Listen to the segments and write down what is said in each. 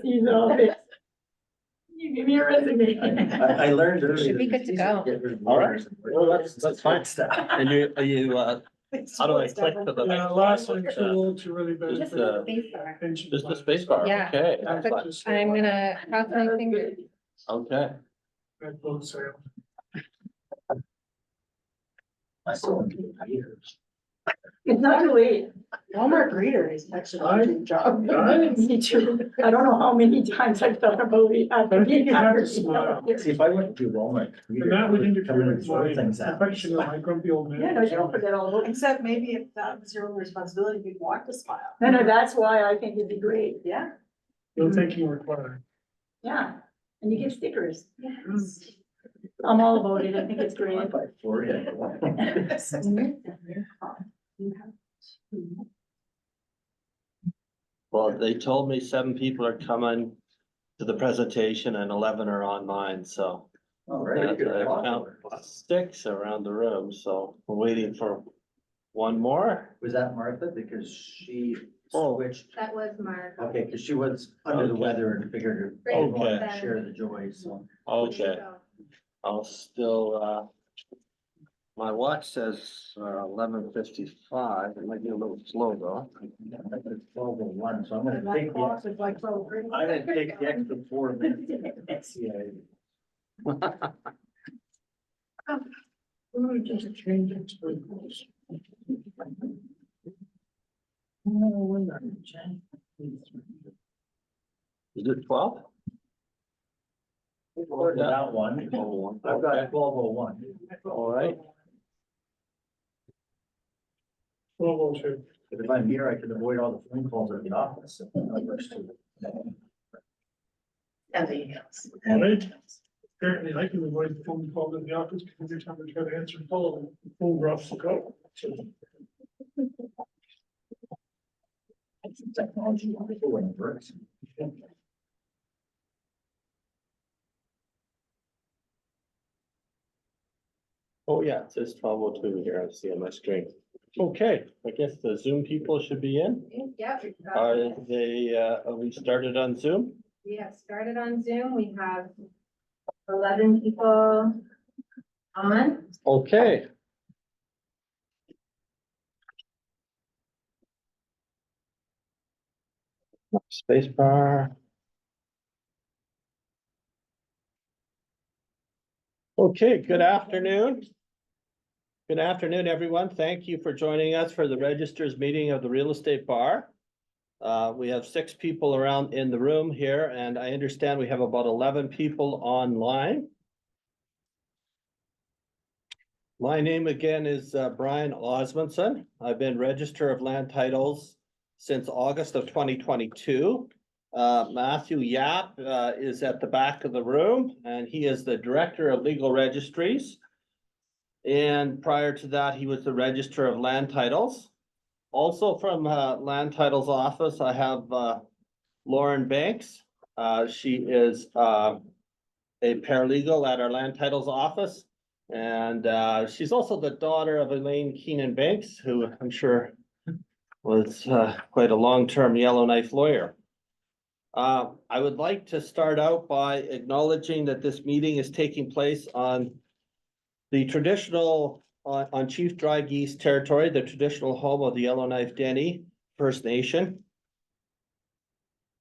Steve's office. You give me a resume. I learned early. Should be good to go. All right. Well, that's fine. And you, how do I click to the? Yeah, last one too old to really Just, benefit. Spacebar. pension Just the plans. space bar, Yeah. okay. But I'm gonna cross my fingers. Okay, Red boat sale. I saw him in years. It's not too late. Walmart greeter is actually a good job. Me too. I don't know how many times I've thought about it. I think you have to smile. See, if I went to Walmart. And that would interfere with throw my things out. perfection of my grumpy old man. Yeah, no, you don't forget all about it. Except maybe if that was your own responsibility, you'd want to smile. No, that's why I think it'd be great. Yeah. No thinking required. Yeah, and you get stickers. Yes. I'm all about it. I think it's great. By Florida. well, they told me 7 people are coming to the presentation and 11 are online, so. All right. I count 6 around the room, so we're waiting for one more. Was that Martha? Because she Oh. switched. That was Mark. Okay, because she was under the Okay. weather and figured Great. her wanted to Okay. share the joy, so. Okay, I'll still, my watch says 11:55, it might be a little slow though. It's 12:01, so I'm gonna My take clock the, is like 12. I'm gonna take the extra 4 minutes. Yeah. Just change it to. Is it 12? That one. Oh, I've got 12:01. all right. 12:02. But if I'm here, I can avoid all the phone calls at the office. And the emails. All right. Apparently I can avoid the phone call in the office because every time I try to answer the phone, the phone drops the call. So Technology. When it works. Oh, yeah, it says 12:02 here, I see on my screen. Okay, I guess the Zoom people should be in. Yep. Are we started on Zoom? We have started on Zoom. We have 11 people on. Okay. Space bar. Okay, good afternoon. Good afternoon, everyone. Thank you for joining us for the Registers meeting of the Real Estate Bar. We have 6 people around in the room here, and I understand we have about 11 people online. My name again is Brian Asmundson. I've been Registrar of Land Titles since August of 2022. Matthew Yap is at the back of the room, and he is the Director of Legal Registries. And prior to that, he was the Registrar of Land Titles. Also from Land Titles office, I have Lauren Banks. She is a paralegal at our Land Titles office. And she's also the daughter of Elaine Keenan Banks, who I'm sure was quite a long-term Yellowknife lawyer. I would like to start out by acknowledging that this meeting is taking place on the traditional, on Chief Dry Geese territory, the traditional home of the Yellowknife Dene First Nation.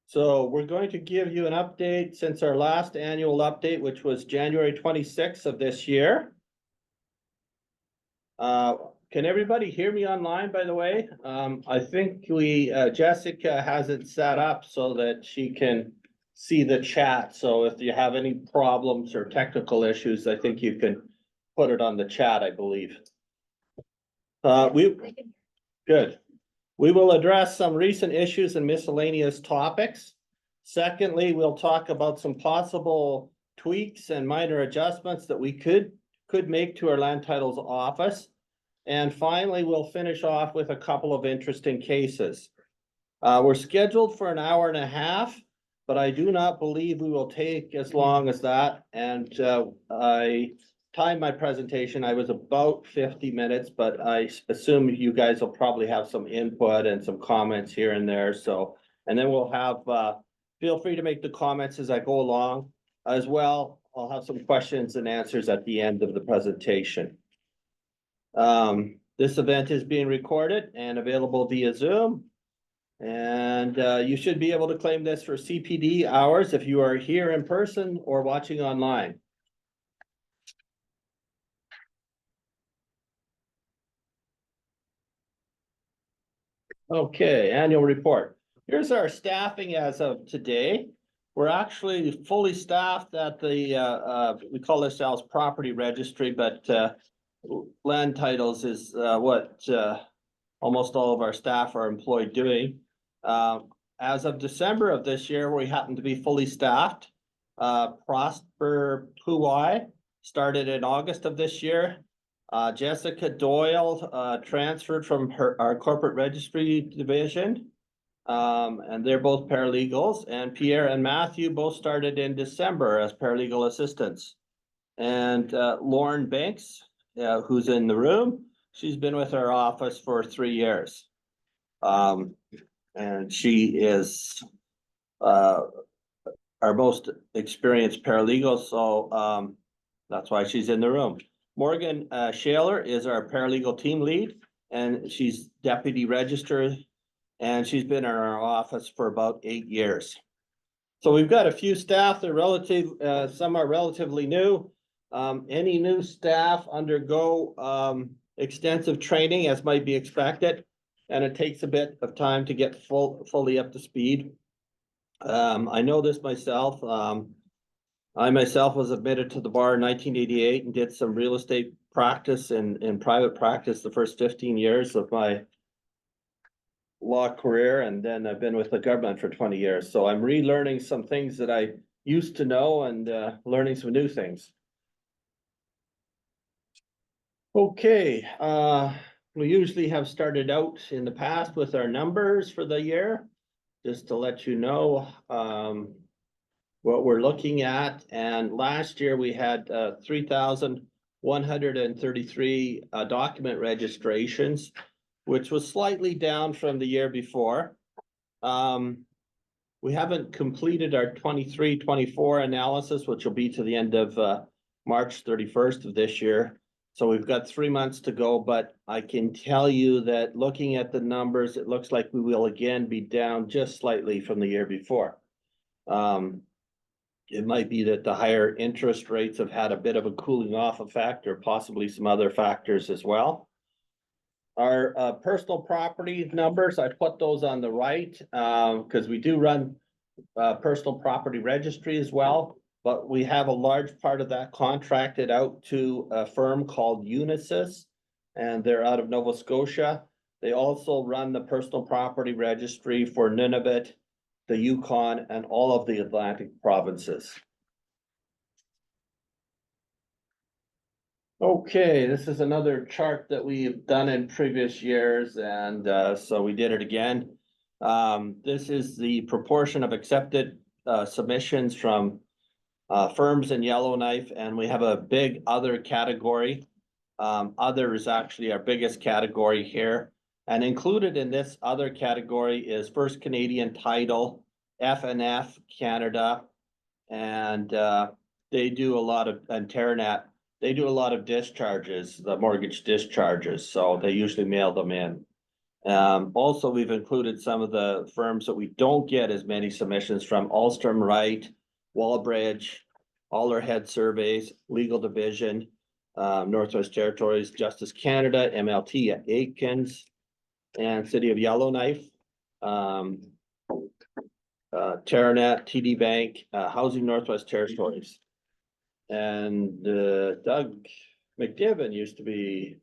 So we're going to give you an update since our last annual update, which was January 26th of this year. Can everybody hear me online, by the way? I think Jessica has it set up so that she can see the chat. So if you have any problems or technical issues, I think you can put it on the chat, I believe. Good. We will address some recent issues and miscellaneous topics. Secondly, we'll talk about some possible tweaks and minor adjustments that we could make to our land titles office. And finally, we'll finish off with a couple of interesting cases. We're scheduled for an hour and a half, but I do not believe we will take as long as that. And I timed my presentation. I was about 50 minutes, but I assume you guys will probably have some input and some comments here and there. So, and then we'll have feel free to make the comments as I go along. As well, I'll have some questions and answers at the end of the presentation. This event is being recorded and available via Zoom. And you should be able to claim this for CPD hours if you are here in person or watching online. Okay, annual report. Here's our staffing as of today. We're actually fully staffed at the, we call ourselves property registry, but land titles is what almost all of our staff are employed doing. As of December of this year, we happen to be fully staffed. Prosper Puwai started in August of this year. Jessica Doyle transferred from our corporate registry division. And they're both paralegals, and Pierre and Matthew both started in December as paralegal assistants. And Lauren Banks, who's in the room, she's been with our office for 3 years. And she is our most experienced paralegal, so that's why she's in the room. Morgan Shaler is our paralegal team lead, and she's deputy registrar, and she's been in our office for about 8 years. So we've got a few staff that are some are relatively new. Any new staff undergo extensive training as might be expected, and it takes a bit of time to get fully up to speed. I know this myself. I myself was admitted to the bar in 1988 and did some real estate practice and private practice the first 15 years of my law career, and then I've been with the government for 20 years. So I'm relearning some things that I used to know and learning some new things. Okay, we usually have started out in the past with our numbers for the year, just to let you know what we're looking at. And last year we had 3,133 document registrations, which was slightly down from the year before. We haven't completed our 23-24 analysis, which will be to the end of March 31st of this year. So we've got 3 months to go, but I can tell you that looking at the numbers, it looks like we will again be down just slightly from the year before. It might be that the higher interest rates have had a bit of a cooling off effect, or possibly some other factors as well. Our personal property numbers, I put those on the right because we do run personal property registry as well, but we have a large part of that contracted out to a firm called Unisys, and they're out of Nova Scotia. They also run the personal property registry for Nunavut, the Yukon, and all of the Atlantic provinces. Okay, this is another chart that we've done in previous years, and so we did it again. This is the proportion of accepted submissions from firms in Yellowknife, and we have a big other category. Other is actually our biggest category here, and included in this other category is First Canadian Title, F&F Canada, and they do a lot of, and Terranet. They do a lot of discharges, the mortgage discharges, so they usually mail them in. Also, we've included some of the firms that we don't get as many submissions from: Alstrom Wright, Wallbridge, all our head surveys, Legal Division, Northwest Territories, Justice Canada, MLT at Aikens, and City of Yellowknife, Terranet, TD Bank, Housing Northwest Territories. And Doug McDiven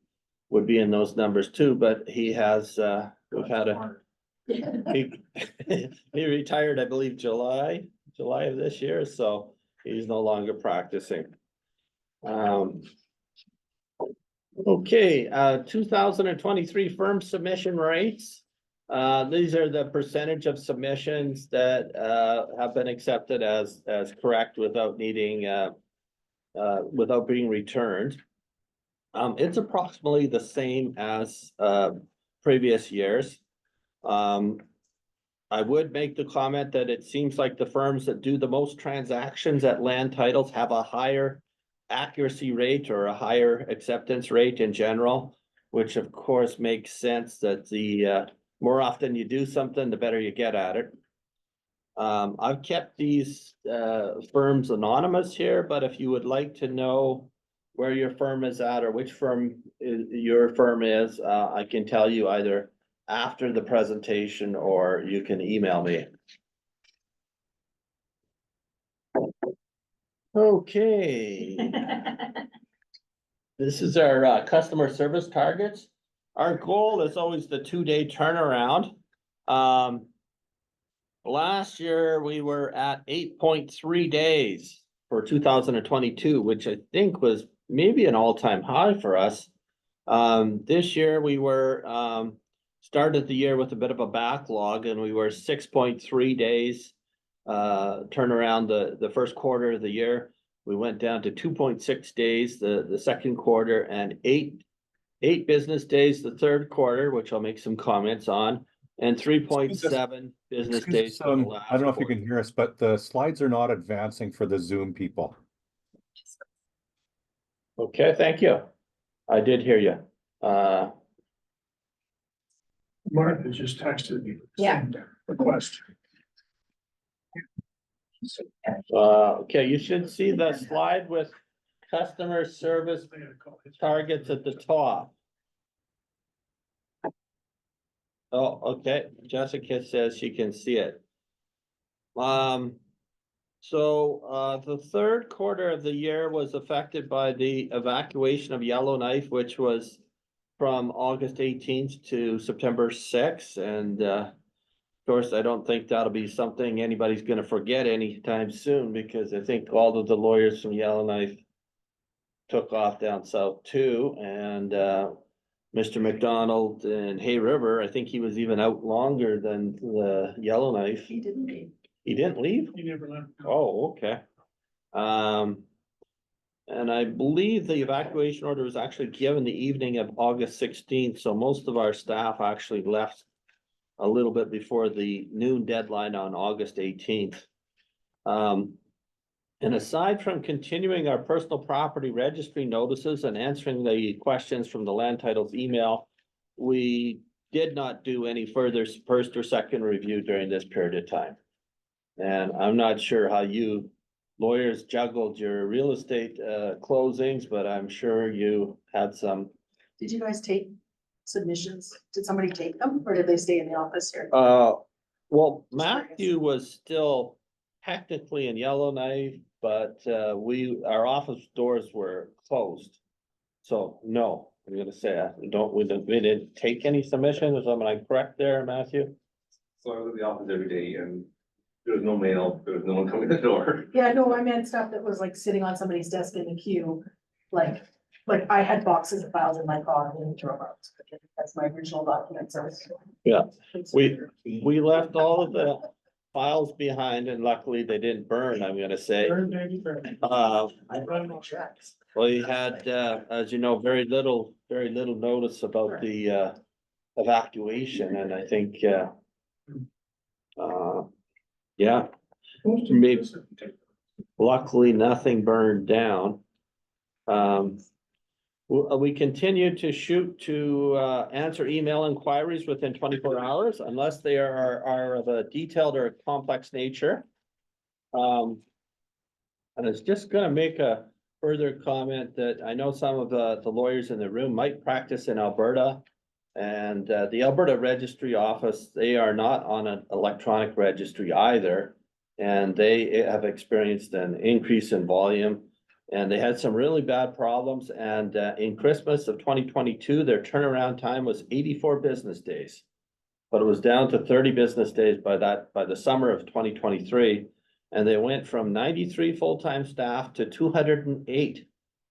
would be in those numbers too, but he has, we've had he retired, I believe, July of this year, so he's no longer practicing. Okay, 2023 firm submission rates. These are the percentage of submissions that have been accepted as correct without needing without being returned. It's approximately the same as previous years. I would make the comment that it seems like the firms that do the most transactions at land titles have a higher accuracy rate or a higher acceptance rate in general, which of course makes sense that the more often you do something, the better you get at it. I've kept these firms anonymous here, but if you would like to know where your firm is at or which firm your firm is, I can tell you either after the presentation or you can email me. Okay. This is our customer service targets. Our goal is always the 2-day turnaround. Last year, we were at 8.3 days for 2022, which I think was maybe an all-time high for us. This year, we were started the year with a bit of a backlog, and we were 6.3 days turnaround the first quarter of the year. We went down to 2.6 days the second quarter, and eight business days the third quarter, which I'll make some comments on, and 3.7 business days. I don't know if you can hear us, but the slides are not advancing for the Zoom people. Okay, thank you. I did hear you. Martha just texted me. Yeah. Request. Okay, you should see the slide with customer service targets at the top. Oh, okay, Jessica says she can see it. So the third quarter of the year was affected by the evacuation of Yellowknife, which was from August 18th to September 6th, and of course, I don't think that'll be something anybody's gonna forget anytime soon, because I think all of the lawyers from Yellowknife took off down south too, and Mr. McDonald in Hay River, I think he was even out longer than the Yellowknife. He didn't leave. He didn't leave? You never left. Oh, okay. And I believe the evacuation order was actually given the evening of August 16th, so most of our staff actually left a little bit before the noon deadline on August 18th. And aside from continuing our personal property registry notices and answering the questions from the land titles email, we did not do any further first or second review during this period of time. And I'm not sure how you lawyers juggled your real estate closings, but I'm sure you had some. Did you guys take submissions? Did somebody take them or did they stay in the office here? Well, Matthew was still technically in Yellowknife, but our office doors were closed. So no, I'm gonna say we didn't take any submissions. Am I correct there, Matthew? So I was at the office every day and there was no mail, there was no one coming to the door. Yeah, no, I meant stuff that was like sitting on somebody's desk in the queue, like I had boxes of files in my car and I drove out. That's my original documents. Yeah, we left all of the files behind and luckily they didn't burn, I'm gonna say. Burn, baby, burn. I run no checks. We had, as you know, very little notice about the evacuation, and I think, yeah, Most of Maybe- this, luckily nothing burned down. We continue to shoot to answer email inquiries within 24 hours unless they are of a detailed or complex nature. And I was just gonna make a further comment that I know some of the lawyers in the room might practice in Alberta. And the Alberta Registry Office, they are not on an electronic registry either. And they have experienced an increase in volume. And they had some really bad problems. And in Christmas of 2022, their turnaround time was 84 business days. But it was down to 30 business days by the summer of 2023. And they went from 93 full-time staff to 208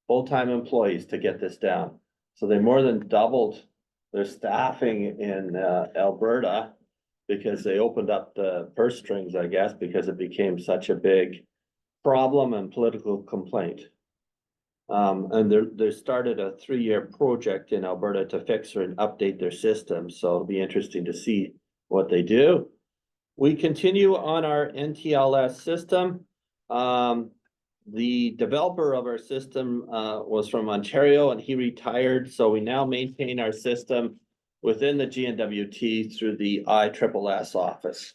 full-time employees to get this down. So they more than doubled their staffing in Alberta because they opened up the purse strings, I guess, because it became such a big problem and political complaint. And they started a 3-year project in Alberta to fix and update their system. So it'll be interesting to see what they do. We continue on our NTLS system. The developer of our system was from Ontario and he retired, so we now maintain our system within the GNWT through the ISSS office.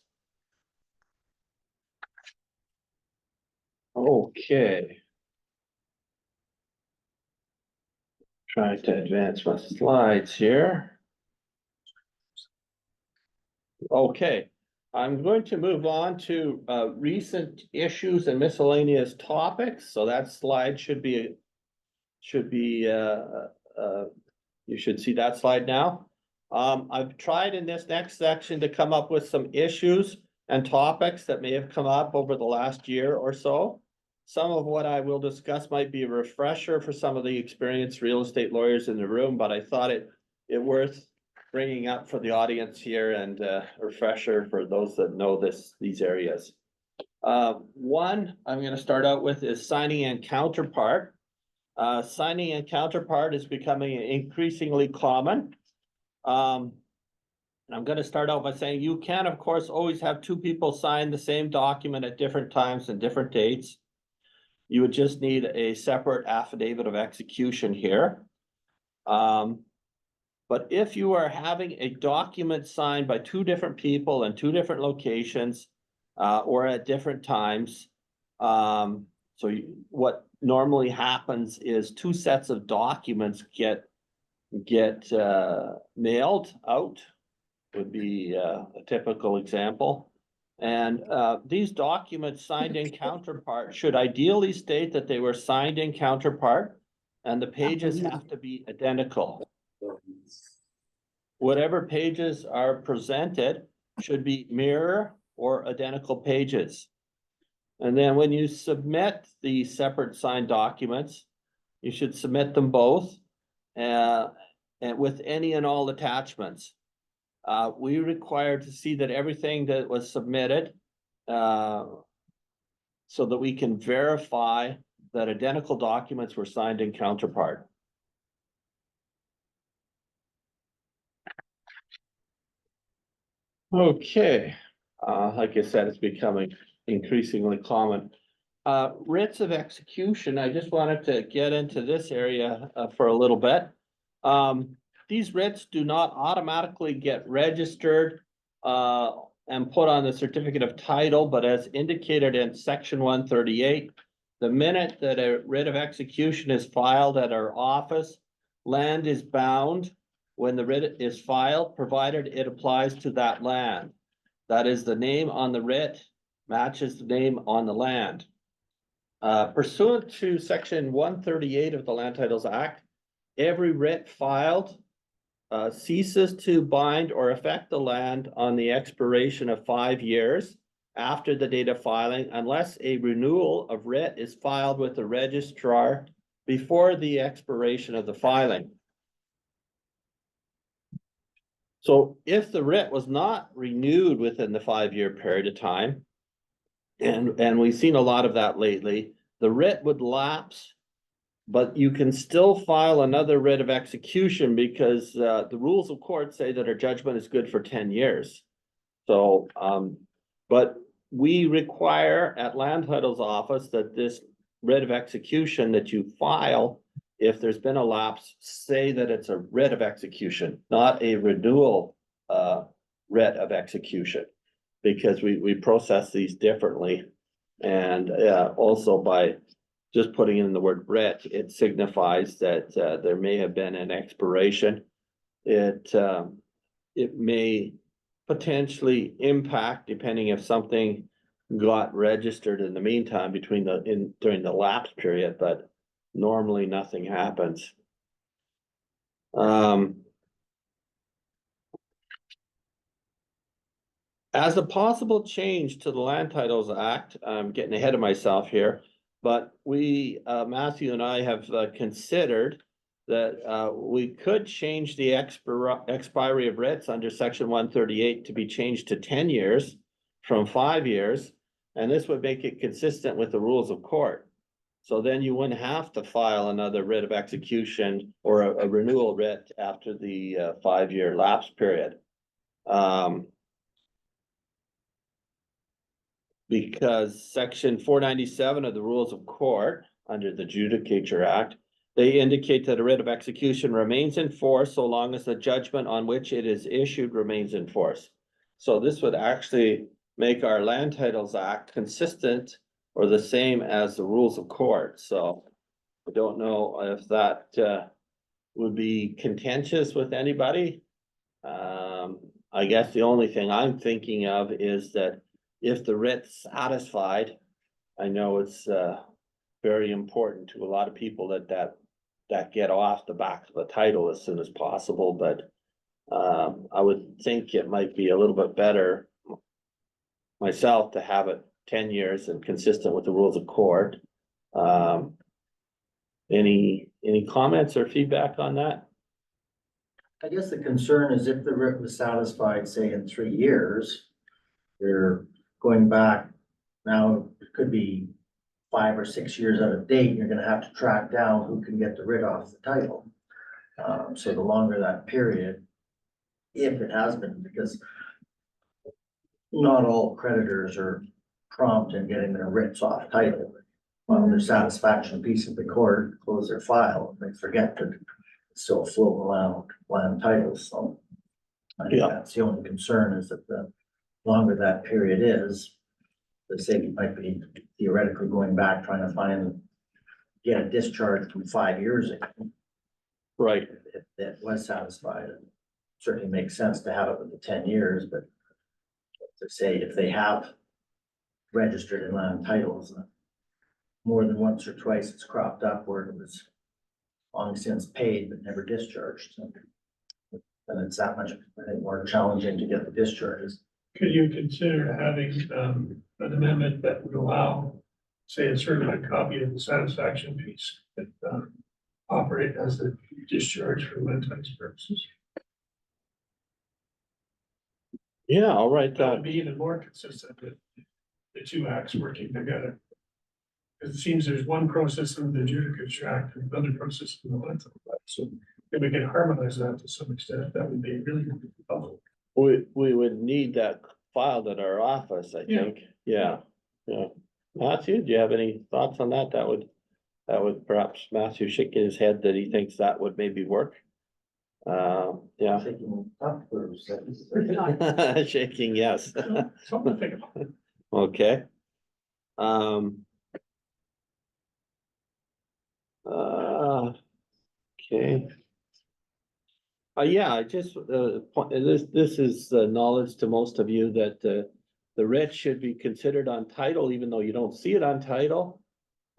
Okay. Try to advance my slides here. Okay, I'm going to move on to recent issues and miscellaneous topics. So that slide should be you should see that slide now. I've tried in this next section to come up with some issues and topics that may have come up over the last year or so. Some of what I will discuss might be a refresher for some of the experienced real estate lawyers in the room, but I thought it worth bringing up for the audience here and a refresher for those that know these areas. One I'm going to start out with is signing and counterpart. Signing and counterpart is becoming increasingly common. And I'm going to start out by saying you can, of course, always have two people sign the same document at different times and different dates. You would just need a separate affidavit of execution here. But if you are having a document signed by two different people in two different locations or at different times, what normally happens is two sets of documents get mailed out, would be a typical example. And these documents signed in counterpart should ideally state that they were signed in counterpart and the pages have to be identical. Whatever pages are presented should be mirror or identical pages. And then when you submit the separate signed documents, you should submit them both and with any and all attachments. We require to see that everything that was submitted so that we can verify that identical documents were signed in counterpart. Okay, like I said, it's becoming increasingly common. Writs of execution, I just wanted to get into this area for a little bit. These writs do not automatically get registered and put on the certificate of title, but as indicated in section 138, the minute that a writ of execution is filed at our office, land is bound when the writ is filed, provided it applies to that land. That is, the name on the writ matches the name on the land. Pursuant to section 138 of the Land Titles Act, every writ filed ceases to bind or affect the land on the expiration of 5 years after the date of filing, unless a renewal of writ is filed with the registrar before the expiration of the filing. So if the writ was not renewed within the 5-year period of time, and we've seen a lot of that lately, the writ would lapse, but you can still file another writ of execution because the rules of court say that our judgment is good for 10 years. So, but we require at Land Titles Office that this writ of execution that you file, if there's been a lapse, say that it's a writ of execution, not a renewal writ of execution, because we process these differently. And also by just putting in the word writ, it signifies that there may have been an expiration. It may potentially impact, depending if something got registered in the meantime during the lapse period, but normally nothing happens. As a possible change to the Land Titles Act, I'm getting ahead of myself here, but we, Matthew and I have considered that we could change the expiry of writs under section 138 to be changed to 10 years from 5 years, and this would make it consistent with the rules of court. So then you wouldn't have to file another writ of execution or a renewal writ after the 5-year lapse period. because section 497 of the Rules of Court, under the Judicature Act, they indicate that a writ of execution remains in force so long as the judgment on which it is issued remains in force. So this would actually make our Land Titles Act consistent or the same as the Rules of Court. So I don't know if that would be contentious with anybody. I guess the only thing I'm thinking of is that if the writ's satisfied, I know it's very important to a lot of people that get off the back of the title as soon as possible, but I would think it might be a little bit better myself to have it 10 years and consistent with the Rules of Court. Any comments or feedback on that? I guess the concern is if the writ was satisfied, say in 3 years, you're going back now, it could be 5 or 6 years out of date, you're gonna have to track down who can get the writ off the title. So the longer that period, if it has been, because not all creditors are prompt in getting their writs off title. Well, their satisfaction piece of the court, close their file, they forget that it's still floating around land titles, so. I think Yeah. that's the only concern is that the longer that period is, the say you might be theoretically going back trying to get a discharge from 5 years ago. Right. If that was satisfied, it certainly makes sense to have it with the 10 years, but to say if they have registered in land titles, more than once or twice it's cropped up where it was long since paid but never discharged. So, and it's that much, I think, more challenging to get the discharges. Could you consider having an amendment that would allow, say, a certified copy of the satisfaction piece that operate as a discharge for land tax purposes? Yeah, I'll write That that. would be even more consistent with the two acts working together. Because it seems there's one process in the Judicature Act and another process in the Land Titles Act. So if we can harmonize that to some extent, that would be really helpful. We would need that filed at our office, I Yeah. think. Yeah. Matthew, do you have any thoughts on that? That would perhaps Matthew shaking his head that he thinks that would maybe work. Yeah. Shaking up for a second. Shaking, yes. Something to think about. Okay. Okay. Yeah, I just, this is knowledge to most of you that the writ should be considered on title, even though you don't see it on title.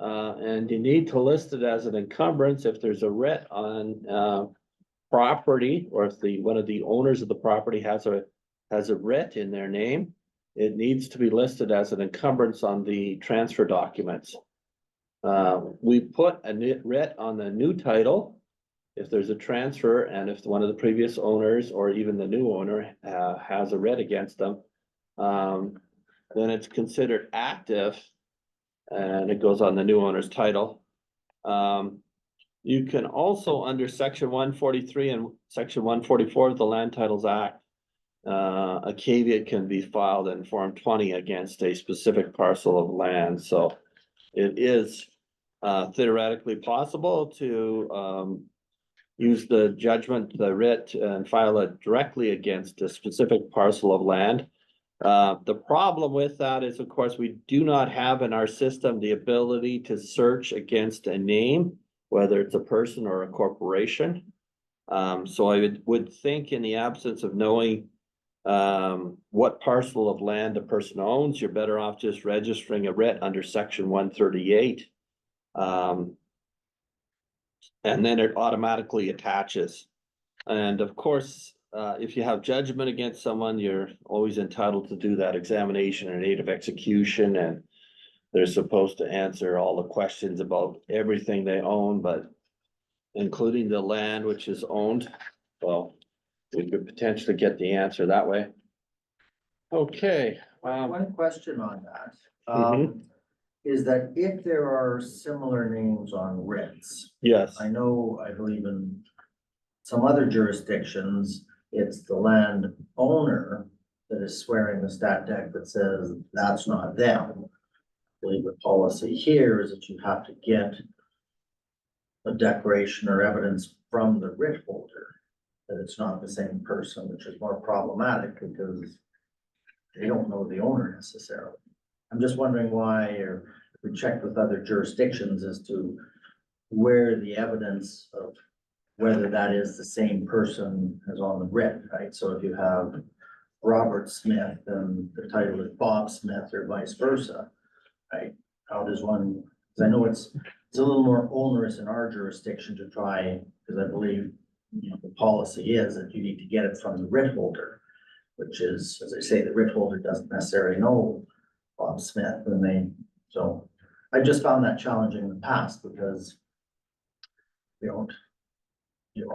And you need to list it as an encumbrance if there's a writ on property, or if one of the owners of the property has a writ in their name, it needs to be listed as an encumbrance on the transfer documents. We put a writ on the new title if there's a transfer, and if one of the previous owners or even the new owner has a writ against them, then it's considered active and it goes on the new owner's title. You can also, under section 143 and section 144 of the Land Titles Act, a caveat can be filed in Form 20 against a specific parcel of land. So it is theoretically possible to use the judgment, the writ, and file it directly against a specific parcel of land. The problem with that is, of course, we do not have in our system the ability to search against a name, whether it's a person or a corporation. So I would think, in the absence of knowing what parcel of land a person owns, you're better off just registering a writ under section 138. And then it automatically attaches. And of course, if you have judgment against someone, you're always entitled to do that examination in aid of execution, and they're supposed to answer all the questions about everything they own, but including the land which is owned. Well, we could potentially get the answer that way. Okay. One question on that. Mhm. Is that if there are similar names on writs, Yes. I believe in some other jurisdictions, it's the land owner that is swearing the stat deck that says that's not them. I believe the policy here is that you have to get a declaration or evidence from the writ holder that it's not the same person, which is more problematic because they don't know the owner necessarily. I'm just wondering why, or if we checked with other jurisdictions as to where the evidence of whether that is the same person as on the writ, right? So if you have Robert Smith and the title is Bob Smith or vice versa, right? How does one, because I know it's a little more onerous in our jurisdiction to try, because I believe, you know, the policy is that you need to get it from the writ holder, which is, as I say, the writ holder doesn't necessarily know Bob Smith, and so I just found that challenging in the past because you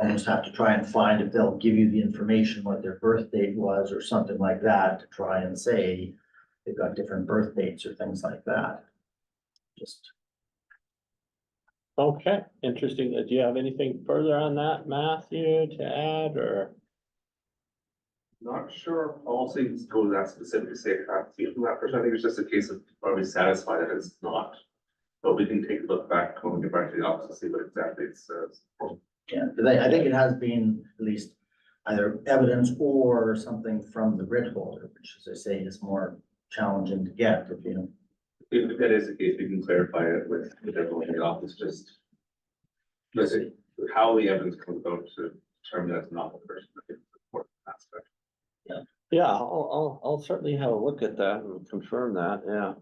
almost have to try and find if they'll give you the information, what their birth date was or something like that, to try and say they've got different birth dates or things like that. Just, Okay, interesting. Do you have anything further on that, Matthew, to add, or? Not sure policy goes that specific to say it can't see from that person. I think it's just a case of probably satisfied that it's not. But we can take a look back when we get back to the office and see what exactly it says. yeah, because I think it has been at least either evidence or something from the writ holder, which, as I say, is more challenging to get if you. If that is the case, we can clarify it with everyone in the office, just. Listen, how the evidence comes about to determine that's not the person. I think it's an important aspect. Yeah, I'll certainly have a look at that and confirm that, yeah.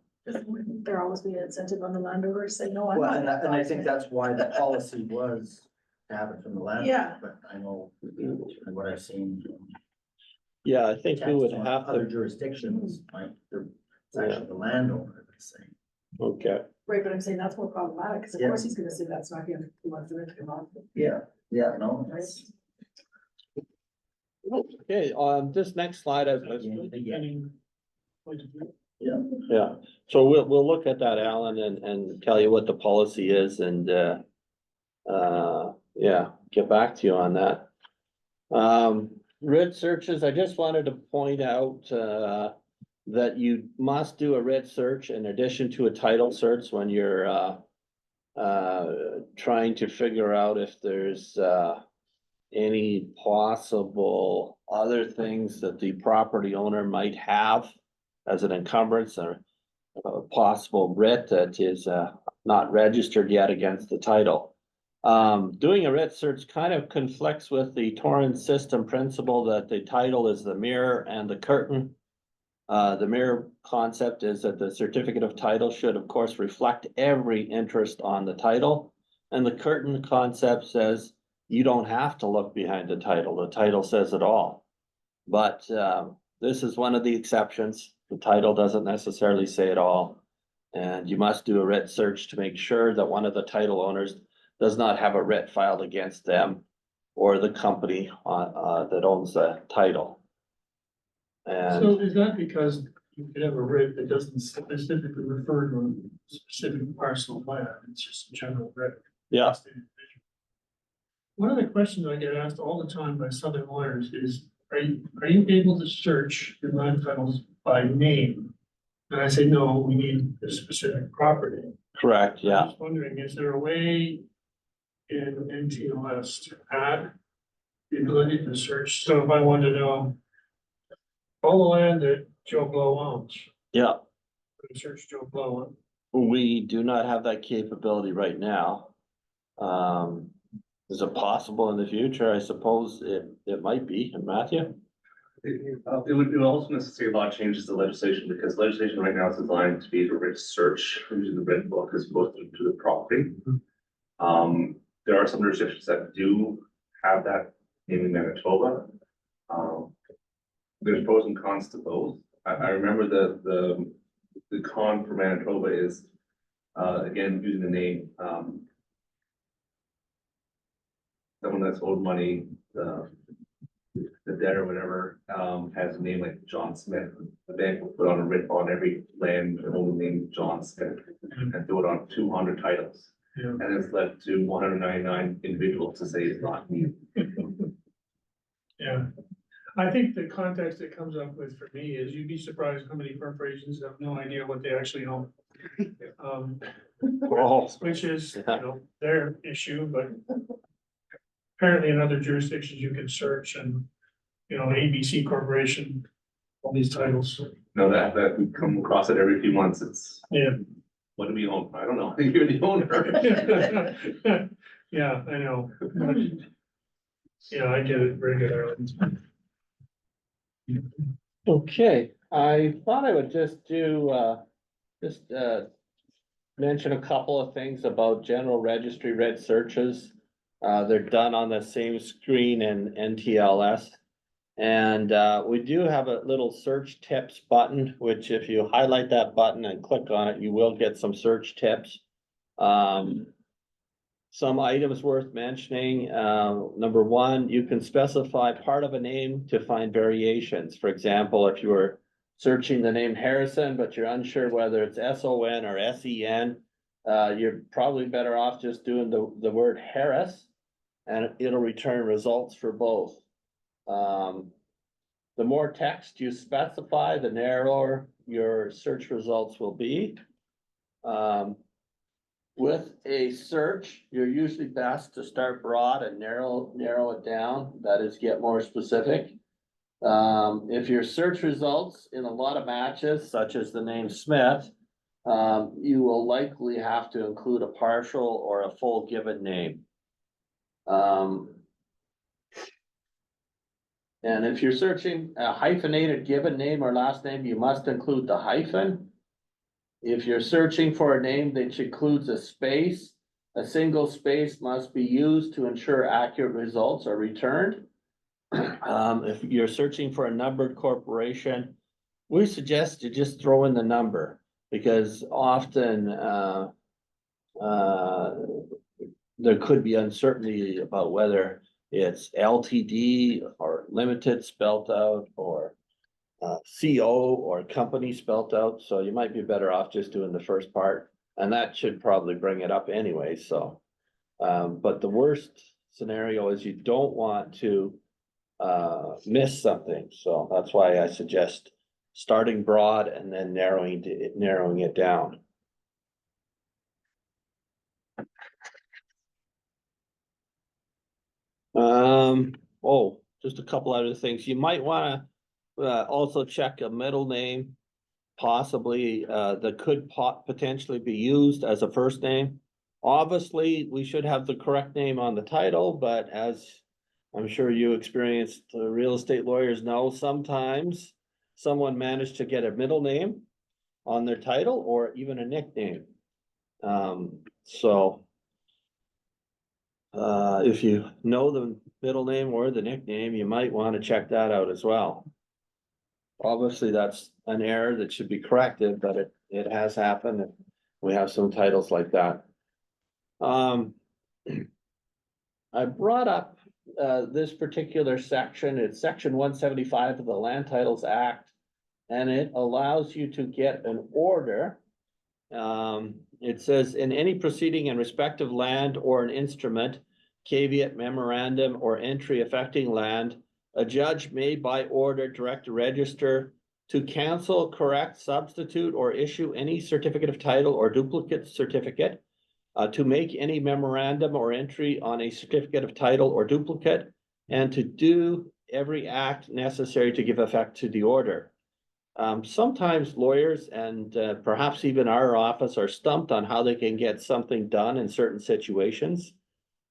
There always be an incentive on the landowner to say, no, I'm Well, not. and I think that's why the policy was to have it from the land. Yeah. But I know what I've seen. Yeah, I think we would from have Other to, jurisdictions, like, it's actually the landowner that's saying. okay, Right, but I'm saying that's more problematic, because of Yeah. course he's gonna say that's not him, he wants it to come off. Yeah, no, it's. okay, on this next slide, yeah, so we'll look at that, Alan, and tell you what the policy is and, yeah, get back to you on that. Writ searches, I just wanted to point out, that you must do a writ search in addition to a title search when you're, trying to figure out if there's, any possible other things that the property owner might have as an encumbrance or a possible writ that is, not registered yet against the title. Doing a writ search kind of conflicts with the Torrance system principle that the title is the mirror and the curtain. The mirror concept is that the certificate of title should, of course, reflect every interest on the title. And the curtain concept says you don't have to look behind the title says it all. But this is one of the exceptions. The title doesn't necessarily say it all. And you must do a writ search to make sure that one of the title owners does not have a writ filed against them or the company that owns the title. And So is that because you could have a writ that doesn't specifically refer to a specific parcel of land, it's just a general writ? yeah, One of the questions I get asked all the time by southern lawyers is, are you able to search your land titles by name? And I say, no, we need a specific property. correct, I'm yeah. just wondering, is there a way in NTLS to add the ability to search? So if I wanted to know all the land that Joe Blow owns, Yeah, I could search Joe Blow. we do not have that capability right now. Is it possible in the future? I suppose it might be, Matthew? It would also necessitate a lot of changes to legislation, because legislation right now is designed to be a writ search using the writ book as opposed to the property. There are some jurisdictions that do have that in Manitoba. There's pros and cons to both. I remember the con for Manitoba is, again, using the name, someone that's owed money, the debt or whatever, has a name like John Smith. The bank will put on a writ on every land owner named John Smith and do it on 200 titles. Yeah. And it's led to 199 individuals to say it's not me. Yeah, I think the context it comes up with for me is you'd be surprised how many corporations have no idea what they actually own. Um, Oh, which is, you know, their issue, but apparently in other jurisdictions you can search and, you know, ABC Corporation, all these titles. No, that we come across it every few months. It's, Yeah. what do we own? I don't know. You're the owner. Yeah, I know. Yeah, I get it. Very good, Ireland. okay, I thought I would just mention a couple of things about general registry red searches. They're done on the same screen in NTLS. And we do have a little search tips button, which if you highlight that button and click on it, you will get some search tips. Some items worth mentioning, number one, you can specify part of a name to find variations. For example, if you were searching the name Harrison, but you're unsure whether it's SON or SEN, you're probably better off just doing the word Harris, and it'll return results for both. The more text you specify, the narrower your search results will be. With a search, you're usually best to start broad and narrow it down, that is, get more specific. If your search results in a lot of matches, such as the name Smith, you will likely have to include a partial or a full given name. And if you're searching a hyphenated given name or last name, you must include the hyphen. If you're searching for a name that includes a space, a single space must be used to ensure accurate results are returned. If you're searching for a numbered corporation, we suggest you just throw in the number, because often there could be uncertainty about whether it's LTD or limited spelt out, or CO or company spelt out, so you might be better off just doing the first part, and that should probably bring it up anyway, so. But the worst scenario is you don't want to miss something, so that's why I suggest starting broad and then narrowing it down. Oh, just a couple other things. You might wanna also check a middle name, possibly that could potentially be used as a first name. Obviously, we should have the correct name on the title, but as I'm sure you experienced, real estate lawyers know, sometimes someone managed to get a middle name on their title or even a nickname. If you know the middle name or the nickname, you might want to check that out as well. Obviously, that's an error that should be corrected, but it has happened, and we have some titles like that. I brought up this particular section. It's section 175 of the Land Titles Act, and it allows you to get an order. It says, in any proceeding in respect of land or an instrument, caveat, memorandum, or entry affecting land, a judge may by order direct a register to cancel, correct, substitute, or issue any certificate of title or duplicate certificate, to make any memorandum or entry on a certificate of title or duplicate, and to do every act necessary to give effect to the order. Sometimes lawyers and perhaps even our office are stumped on how they can get something done in certain situations.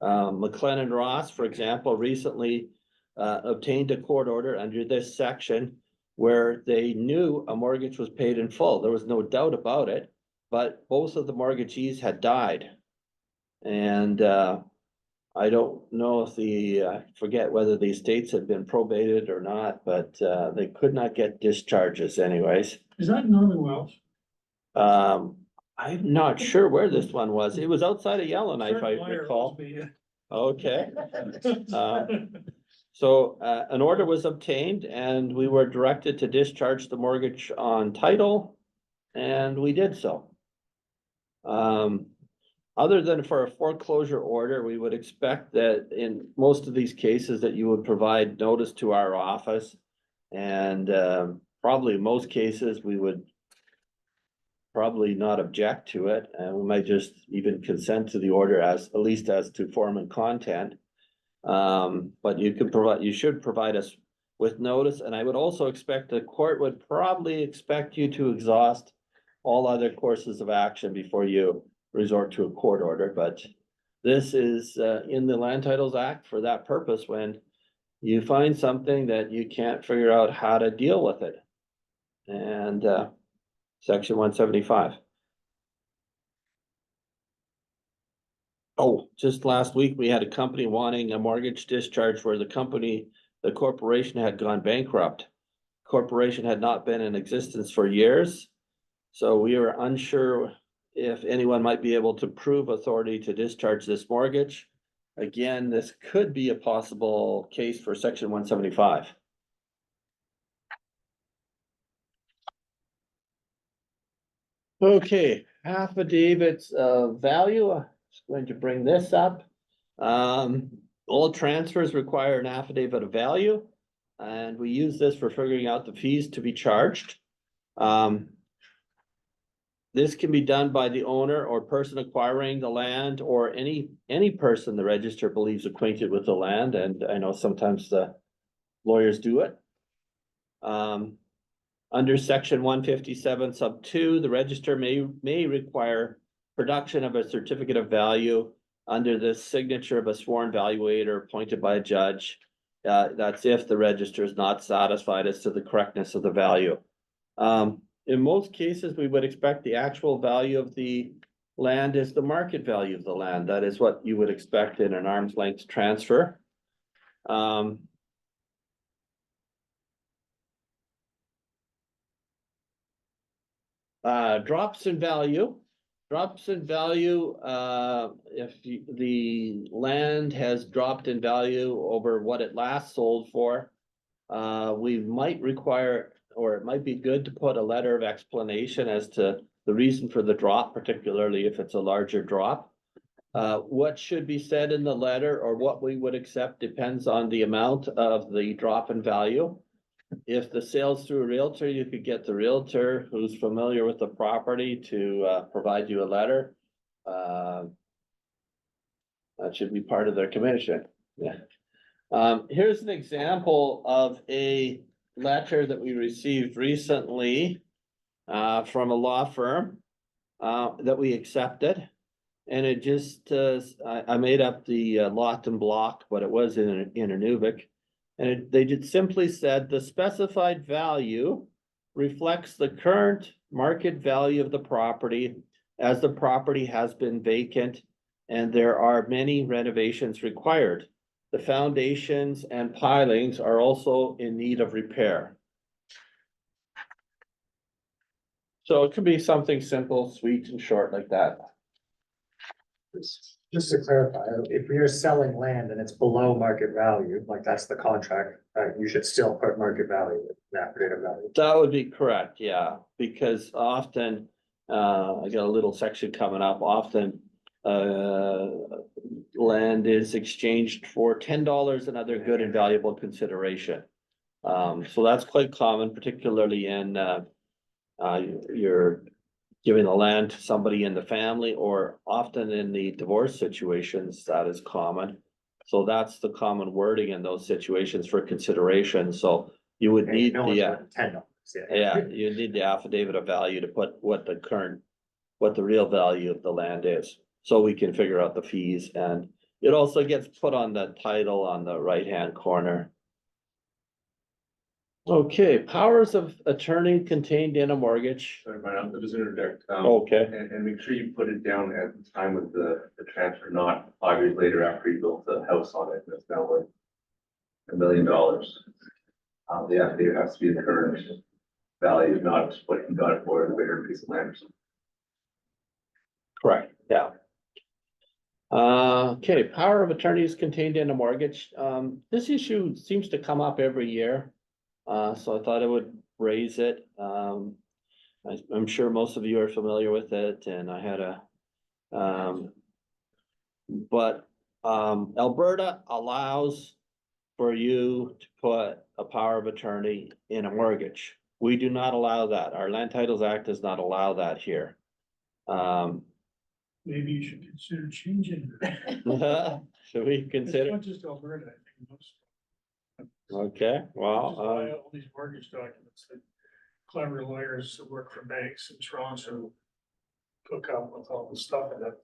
McLennan Ross, for example, recently obtained a court order under this section where they knew a mortgage was paid in full. There was no doubt about it, but both of the mortgagees had died. And I don't know if forget whether the estates had been probated or not, but they could not get discharges anyways. Is that Northern Welsh? I'm not sure where this one was. It was outside of Yellowknife, I recall. Okay. So an order was obtained and we were directed to discharge the mortgage on title, and we did so. Other than for a foreclosure order, we would expect that in most of these cases that you would provide notice to our office. And probably most cases, we would probably not object to it, and we might just even consent to the order as, at least as to form and content. But you should provide us with notice, and I would also expect the court would probably expect you to exhaust all other courses of action before you resort to a court order, but this is in the Land Titles Act for that purpose, when you find something that you can't figure out how to deal with it. And section 175. Oh, just last week, we had a company wanting a mortgage discharge where the corporation had gone bankrupt. Corporation had not been in existence for years. So we were unsure if anyone might be able to prove authority to discharge this mortgage. Again, this could be a possible case for section 175. Okay, affidavits of value. I'm just going to bring this up. All transfers require an affidavit of value, and we use this for figuring out the fees to be charged. This can be done by the owner or person acquiring the land, or any person the register believes acquainted with the land, and I know sometimes the lawyers do it. Under section 157 sub 2, the register may require production of a certificate of value under the signature of a sworn valuator appointed by a judge. That's if the register is not satisfied as to the correctness of the value. In most cases, we would expect the actual value of the land is the market value of the land. That is what you would expect in an arm's length transfer. Drops in value. Drops in value, if the land has dropped in value over what it last sold for, we might require, or it might be good to put a letter of explanation as to the reason for the drop, particularly if it's a larger drop. What should be said in the letter or what we would accept depends on the amount of the drop in value. If the sale's through a realtor, you could get the realtor who's familiar with the property to provide you a letter. That should be part of their commission. Yeah. Here's an example of a letter that we received recently from a law firm that we accepted. And it just, I made up the lot and block, but it was in Inuvik. And they just simply said the specified value reflects the current market value of the property as the property has been vacant and there are many renovations required. The foundations and pilings are also in need of repair. So it could be something simple, sweet and short like that. Just to clarify, if you're selling land and it's below market value, like that's the contract, you should still put market value, affidavit of value. That would be correct, yeah, because often, I got a little section coming up, often, land is exchanged for $10 and other good and valuable consideration. So that's quite common, particularly in, you're giving the land to somebody in the family, or often in the divorce situations, that is common. So that's the common wording in those situations for consideration. So you would need No one's the, worth $10. yeah, you need the affidavit of value to put what the real value of the land is. So we can figure out the fees, and it also gets put on the title on the right-hand corner. Okay, powers of attorney contained in a mortgage. Sorry, Brian, I'll just interject. Okay, And make sure you put it down at the time of the transfer, not 5 years later after you built the house on it, and it's now worth $1 million. The affidavit has to be the current value, not what you got it for, the bigger piece of land or something. correct, yeah. Okay, power of attorneys contained in a mortgage. This issue seems to come up every year. So I thought I would raise it. I'm sure most of you are familiar with it, and I had But, Alberta allows for you to put a power of attorney in a mortgage. We do not allow that. Our Land Titles Act does not allow that here. Maybe you should consider changing that. Should we It's consider? not just Alberta, I think most. Okay, well, Just buy all these mortgage documents that clever lawyers that work for banks in Toronto hook up with all the stuff in it.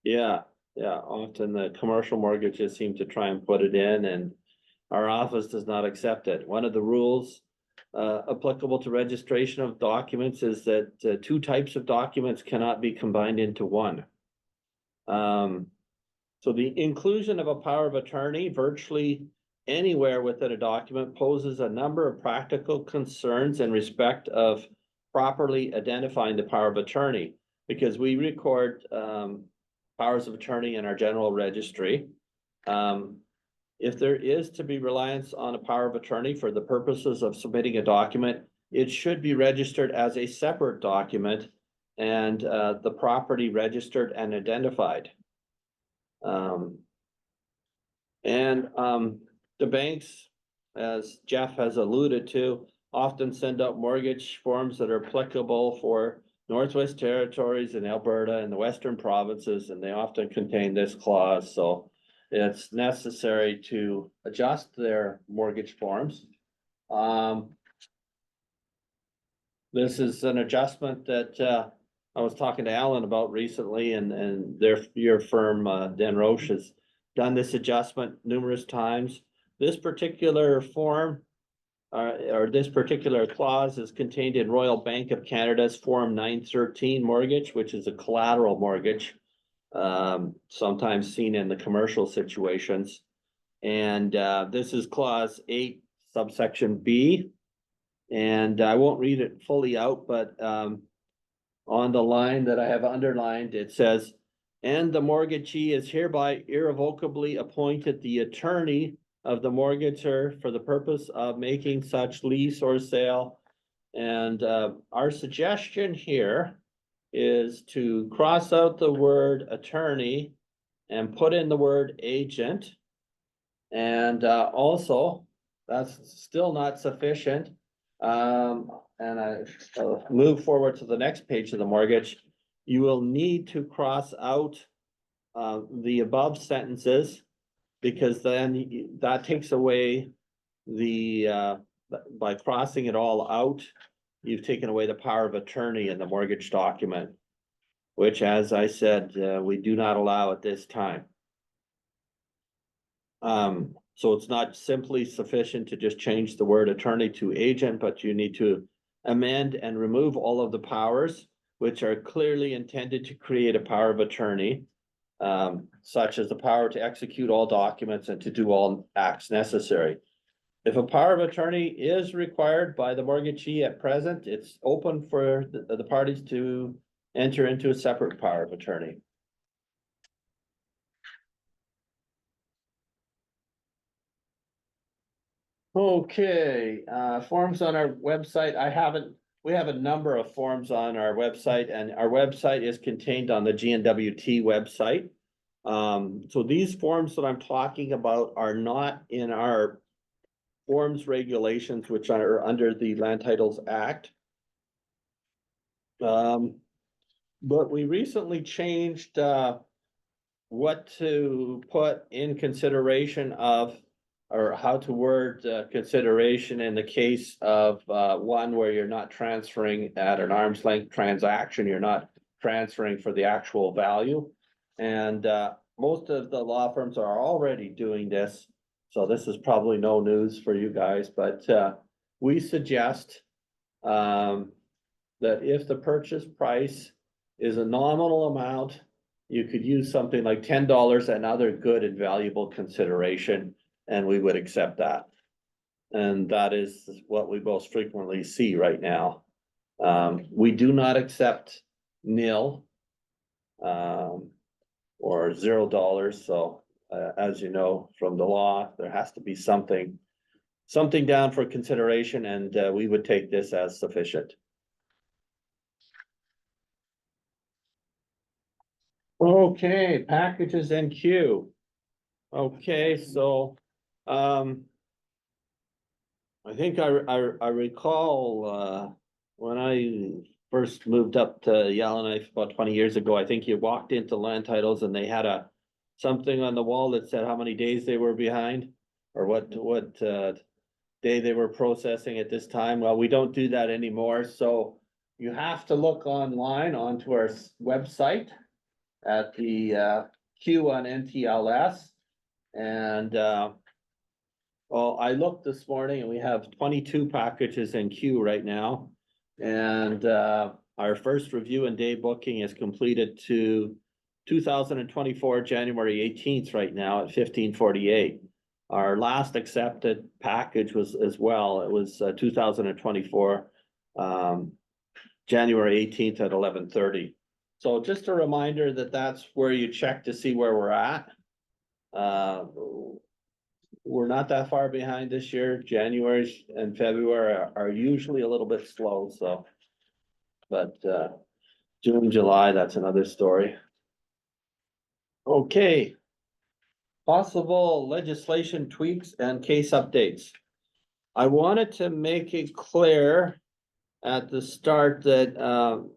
yeah, often the commercial mortgages seem to try and put it in, and our office does not accept it. One of the rules applicable to registration of documents is that two types of documents cannot be combined into one. So the inclusion of a power of attorney virtually anywhere within a document poses a number of practical concerns in respect of properly identifying the power of attorney, because we record powers of attorney in our general registry. If there is to be reliance on a power of attorney for the purposes of submitting a document, it should be registered as a separate document and the property registered and identified. The banks, as Jeff has alluded to, often send out mortgage forms that are applicable for Northwest Territories and Alberta and the Western provinces, and they often contain this clause, so it's necessary to adjust their mortgage forms. This is an adjustment that I was talking to Alan about recently, and your firm, Dan Roche, has done this adjustment numerous times. This particular form or this particular clause is contained in Royal Bank of Canada's Form 913 mortgage, which is a collateral mortgage, sometimes seen in the commercial situations. And this is clause 8, subsection B. And I won't read it fully out, but on the line that I have underlined, it says, and the mortgagee is hereby irrevocably appointed the attorney of the mortgager for the purpose of making such lease or sale. And our suggestion here is to cross out the word attorney and put in the word agent. And also, that's still not sufficient. And I'll move forward to the next page of the mortgage. You will need to cross out the above sentences, because then that takes away the, by crossing it all out, you've taken away the power of attorney in the mortgage document, which, as I said, we do not allow at this time. So it's not simply sufficient to just change the word attorney to agent, but you need to amend and remove all of the powers which are clearly intended to create a power of attorney, such as the power to execute all documents and to do all acts necessary. If a power of attorney is required by the mortgagee at present, it's open for the parties to enter into a separate power of attorney. Okay, forms on our website. We have a number of forms on our website, and our website is contained on the GNWT website. So these forms that I'm talking about are not in our forms regulations, which are under the Land Titles Act. But we recently changed what to put in consideration of, or how to word consideration in the case of one where you're not transferring at an arm's length transaction, you're not transferring for the actual value. And most of the law firms are already doing this, so this is probably no news for you guys, but we suggest that if the purchase price is a nominal amount, you could use something like $10 and other good and valuable consideration, and we would accept that. And that is what we most frequently see right now. We do not accept nil or $0. So as you know from the law, there has to be something down for consideration, and we would take this as sufficient. Okay, packages and queue. Okay, so, I think I recall, when I first moved up to Yellowknife about 20 years ago, I think you walked into land titles and they had something on the wall that said how many days they were behind, or what, day they were processing at this time. Well, we don't do that anymore, so you have to look online onto our website at the, queue on NTLS. And, well, I looked this morning and we have 22 packages in queue right now. And our first review and day booking is completed to 2024, January 18th right now at 15:48. Our last accepted package was as well. It was 2024, January 18th at 11:30. So just a reminder that that's where you check to see where we're at. We're not that far behind this year. January and February are usually a little bit slow, so. But June, July, that's another story. Okay. Possible legislation tweaks and case updates. I wanted to make it clear at the start that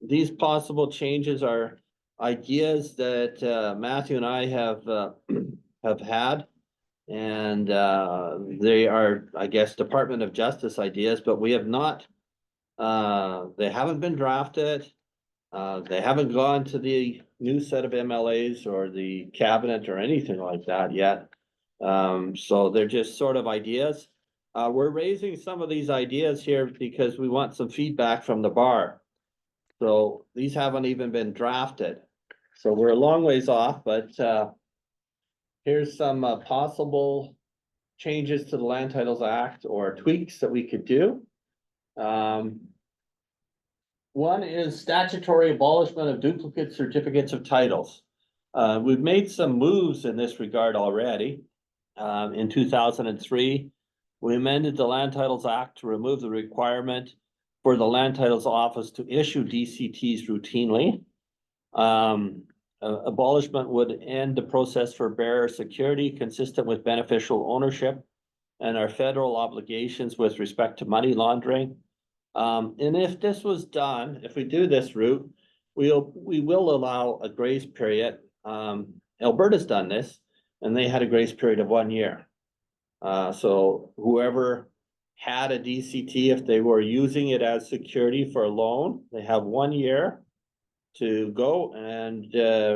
these possible changes are ideas that Matthew and I have had. And they are, I guess, Department of Justice ideas, but we have not, they haven't been drafted. They haven't gone to the new set of MLAs or the cabinet or anything like that yet. So they're just sort of ideas. We're raising some of these ideas here because we want some feedback from the bar. So these haven't even been drafted. So we're a long ways off, but here's some possible changes to the Land Titles Act or tweaks that we could do. One is statutory abolishment of duplicate certificates of titles. We've made some moves in this regard already. In 2003, we amended the Land Titles Act to remove the requirement for the Land Titles Office to issue DCTs routinely. Abolishment would end the process for bearer security consistent with beneficial ownership and our federal obligations with respect to money laundering. And if this was done, if we do this route, we will allow a grace period. Alberta's done this and they had a grace period of 1 year. So whoever had a DCT, if they were using it as security for a loan, they have 1 year to go and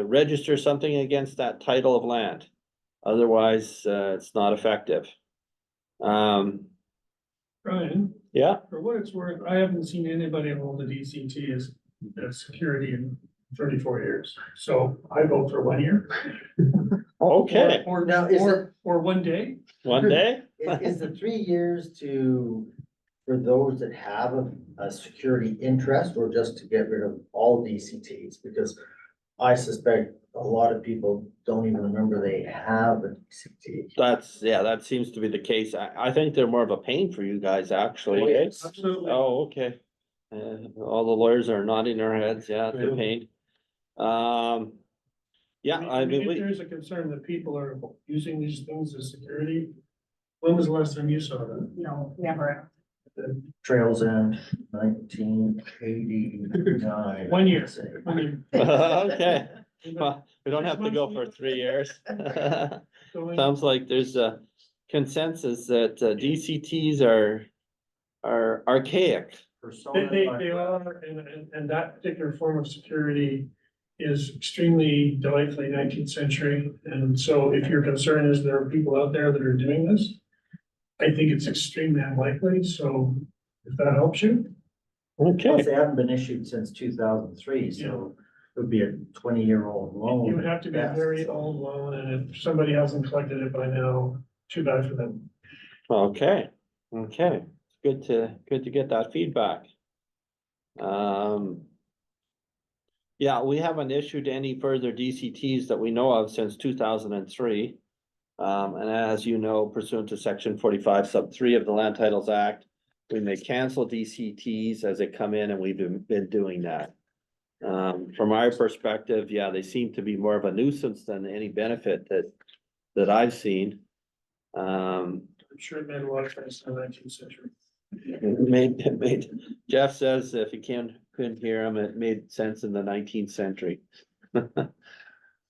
register something against that title of land. Otherwise, it's not effective. Brian, Yeah, for what it's worth, I haven't seen anybody hold a DCT as security in 34 years. So I vote for 1 year. okay, Or, Now, is or 1 day. 1 day. Is the 3 years for those that have a security interest or just to get rid of all DCTs? Because I suspect a lot of people don't even remember they have a DCT. That seems to be the case. I think they're more of a pain for you guys, actually. Oh, eh? yes. Absolutely. Oh, okay. All the lawyers are nodding their heads, yeah, the pain. Yeah, I mean, If there's a concern that people are using these things as security, when was the last time you saw that? No, never. Trails End, 1989. 1 year. Say. 1 year. okay, well, we don't have to go for 3 years. So when- Sounds like there's a consensus that DCTs are archaic. They are, and that particular form of security is extremely delightfully 19th century. And so if your concern is there are people out there that are doing this, I think it's extremely unlikely. So if that helps you. Okay, Plus, they haven't been issued since 2003, so it would be a 20-year-old loan. You would have to be a best. very old loan, and if somebody hasn't collected it by now, too bad for them. okay, good to get that feedback. Yeah, we haven't issued any further DCTs that we know of since 2003. And as you know, pursuant to section 45 sub 3 of the Land Titles Act, we may cancel DCTs as they come in, and we've been doing that. From our perspective, yeah, they seem to be more of a nuisance than any benefit that I've seen. I'm sure it made a lot of sense in the 19th century. It made, Jeff says if you couldn't hear him, it made sense in the 19th century.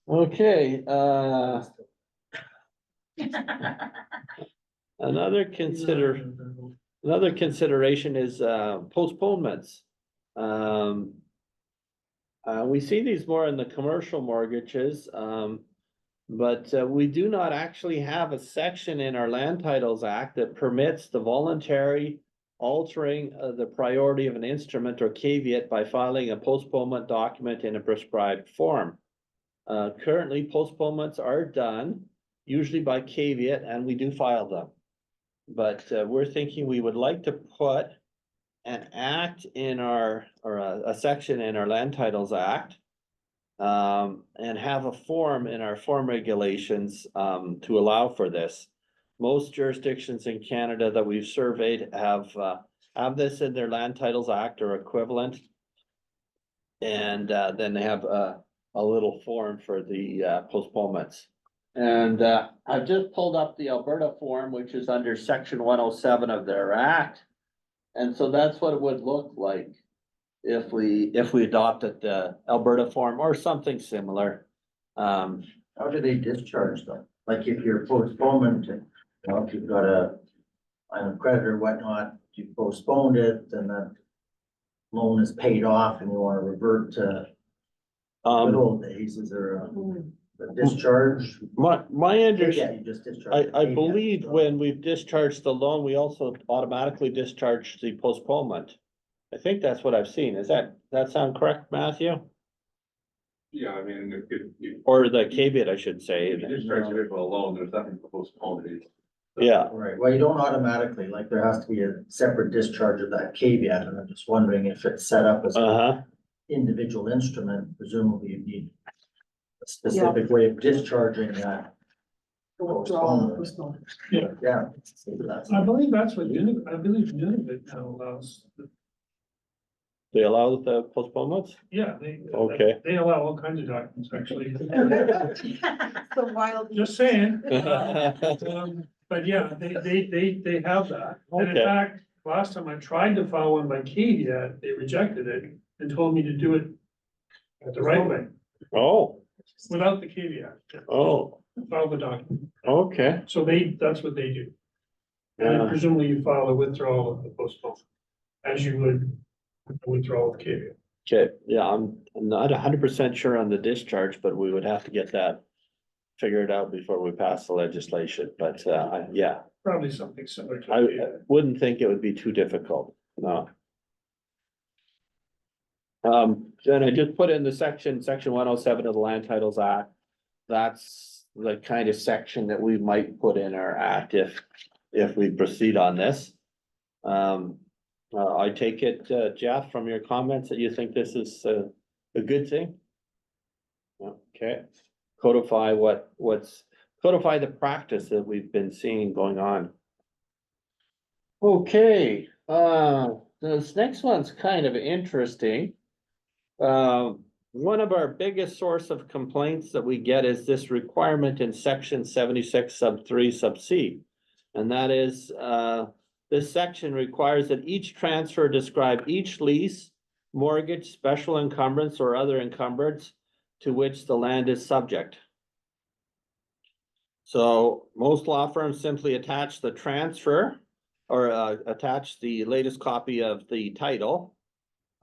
Okay, another consideration is postponements. We see these more in the commercial mortgages, but we do not actually have a section in our Land Titles Act that permits the voluntary altering the priority of an instrument or caveat by filing a postponement document in a prescribed form. Currently, postponements are done usually by caveat, and we do file them. But we're thinking we would like to put an act in our, or a section in our Land Titles Act, and have a form in our form regulations to allow for this. Most jurisdictions in Canada that we've surveyed have this in their Land Titles Act or equivalent. And then they have a little form for the postponements. And I've just pulled up the Alberta form, which is under section 107 of their act. And so that's what it would look like if we adopted the Alberta form or something similar. How do they discharge them? Like if you're postponement, you know, if you've got a credit or whatnot, you postponed it, then that loan is paid off and you want to revert to good old days, is there a discharge? My Yeah, understanding, you just discharge. I believe when we've discharged the loan, we also automatically discharge the postponement. I think that's what I've seen. That sound correct, Matthew? Yeah, I mean, if Or the caveat, I should say. you discharge it for a loan, there's nothing to postpone it. Yeah, Right, well, you don't automatically, like, there has to be a separate discharge of that caveat, and I'm just wondering if it's set up as an uh-huh. individual instrument, presumably you need a specific way of discharging that. Withdrawal, postponement. Yeah. I believe that's what Nunavut now allows. They allow the postponements? Yeah, they. Okay. They allow all kinds of documents, actually. The wild. Just saying. But yeah, they have that. And in Okay. fact, last time I tried to file one by caveat, they rejected it and told me to do it the right way, Oh, without the caveat, oh, file the document. okay. So that's what they do. And Yeah. presumably you file a withdrawal of the postponement, as you would a withdrawal of caveat. Okay, yeah, I'm not 100% sure on the discharge, but we would have to get that figured out before we pass the legislation, but yeah, Probably something similar to. I caveat. wouldn't think it would be too difficult, no. Then I just put in the section 107 of the Land Titles Act. That's the kind of section that we might put in our act if we proceed on this. I take it, Jeff, from your comments that you think this is a good thing? Okay, codify codify the practice that we've been seeing going on. Okay, this next one's kind of interesting. One of our biggest source of complaints that we get is this requirement in section 76 sub 3 sub C. And that is, this section requires that each transfer describe each lease, mortgage, special encumbrance, or other encumbrance to which the land is subject. So most law firms simply attach the transfer or attach the latest copy of the title,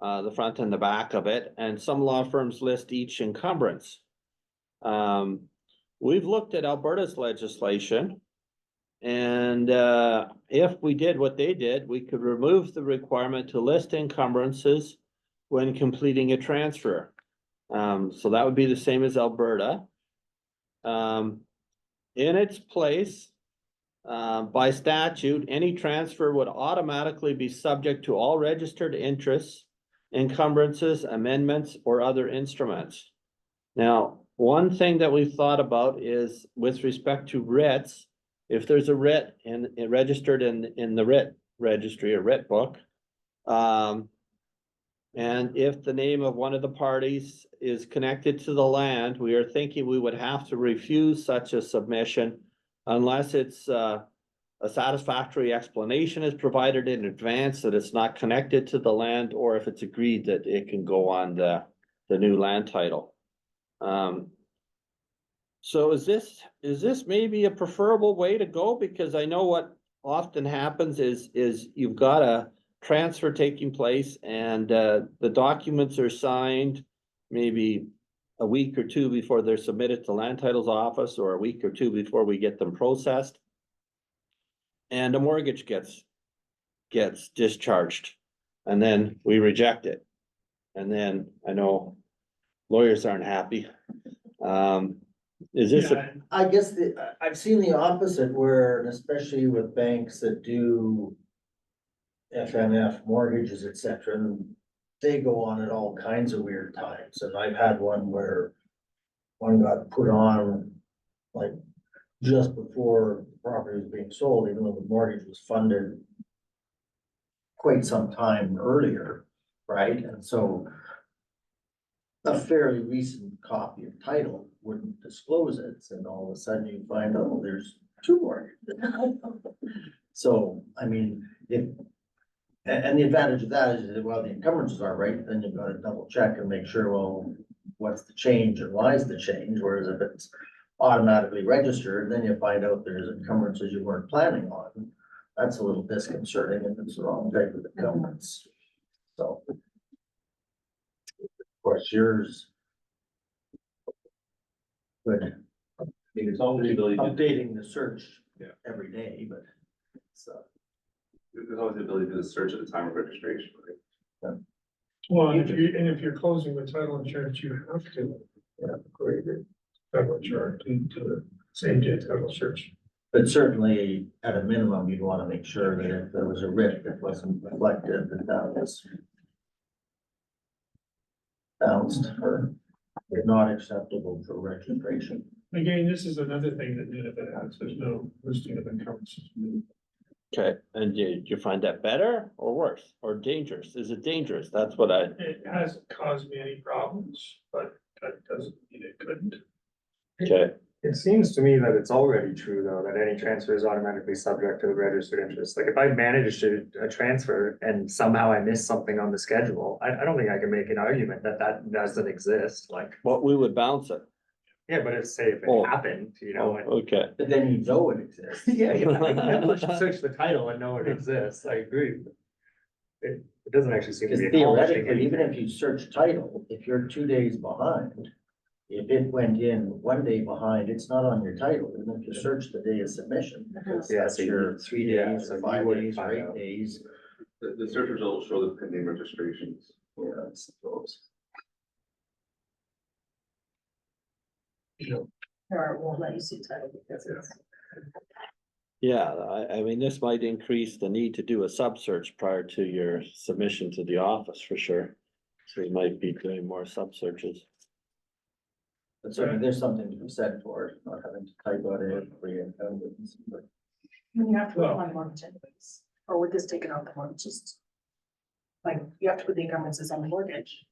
the front and the back of it, and some law firms list each encumbrance. We've looked at Alberta's legislation, and if we did what they did, we could remove the requirement to list encumbrances when completing a transfer. So that would be the same as Alberta. In its place, by statute, any transfer would automatically be subject to all registered interests, encumbrances, amendments, or other instruments. Now, one thing that we've thought about is with respect to writs, if there's a writ registered in the writ registry or writ book, And if the name of one of the parties is connected to the land, we are thinking we would have to refuse such a submission unless it's, a satisfactory explanation is provided in advance that it's not connected to the land, or if it's agreed that it can go on the new land title. So is this maybe a preferable way to go? Because I know what often happens is you've got a transfer taking place and the documents are signed maybe a week or two before they're submitted to land titles office, or a week or two before we get them processed. And a mortgage gets discharged, and then we reject it. And then I know lawyers aren't happy. Is this a, Yeah, I guess I've seen the opposite where, and especially with banks that do FNF mortgages, et cetera, and they go on at all kinds of weird times. And I've had one where one got put on like just before the property was being sold, even though the mortgage was funded quite some time earlier, right? And so a fairly recent copy of title wouldn't disclose it, and all of a sudden you find, oh, there's two mortgages. So, I mean, and the advantage of that is that, well, the encumbrances are right, then you've got to double check and make sure, well, what's the change and why is the change? Whereas if it's automatically registered, then you find out there's encumbrances you weren't planning on. That's a little disconcerting if it's the wrong type of encumbrance. So. Of course, yours. Good. I mean, it's always the ability to, Updating the search Yeah. every day, but so. there's always the ability to do the search at the time of registration, right? well, and if you're closing the title insurance, you have to. Create a title insurance to the same day title search. But certainly, at a minimum, you'd want to make sure that if there was a writ that wasn't reflected, that was bounced or not acceptable for registration. Again, this is another thing that Nunavut has, there's no listing of encumbrances. okay, and do you find that better or worse or dangerous? Is it dangerous? That's what I, It hasn't caused me any problems, but that doesn't mean it couldn't. okay, It seems to me that it's already true, though, that any transfer is automatically subject to the registered interest. Like if I managed a transfer and somehow I missed something on the schedule, I don't think I can make an argument that that doesn't exist, like, what we would bounce it. yeah, but if, say, if Oh. it happened, you know, and. Okay, But then you know it exists. Yeah, I should search the title and know it exists, I agree. It doesn't actually seem to Because be accomplishing theoretically, even if anything. you search title, if you're 2 days behind, if it went in 1 day behind, it's not on your title, even if you search the day of submission. Because Yeah, that's so your you- 3 yeah, days, so or you 5 wouldn't days, or find 8 out. days. The search results show the pending registrations. Yeah, I suppose. Or it won't let you see title because it's. yeah, I mean, this might increase the need to do a sub-search prior to your submission to the office for sure. So you might be doing more sub-searches. But certainly there's something to be said for it, not having to type out every encumbrance. But You have to put Well- one mortgage anyways, or with this taken out, the mortgage just. Like, you have to put the encumbrances on the mortgage.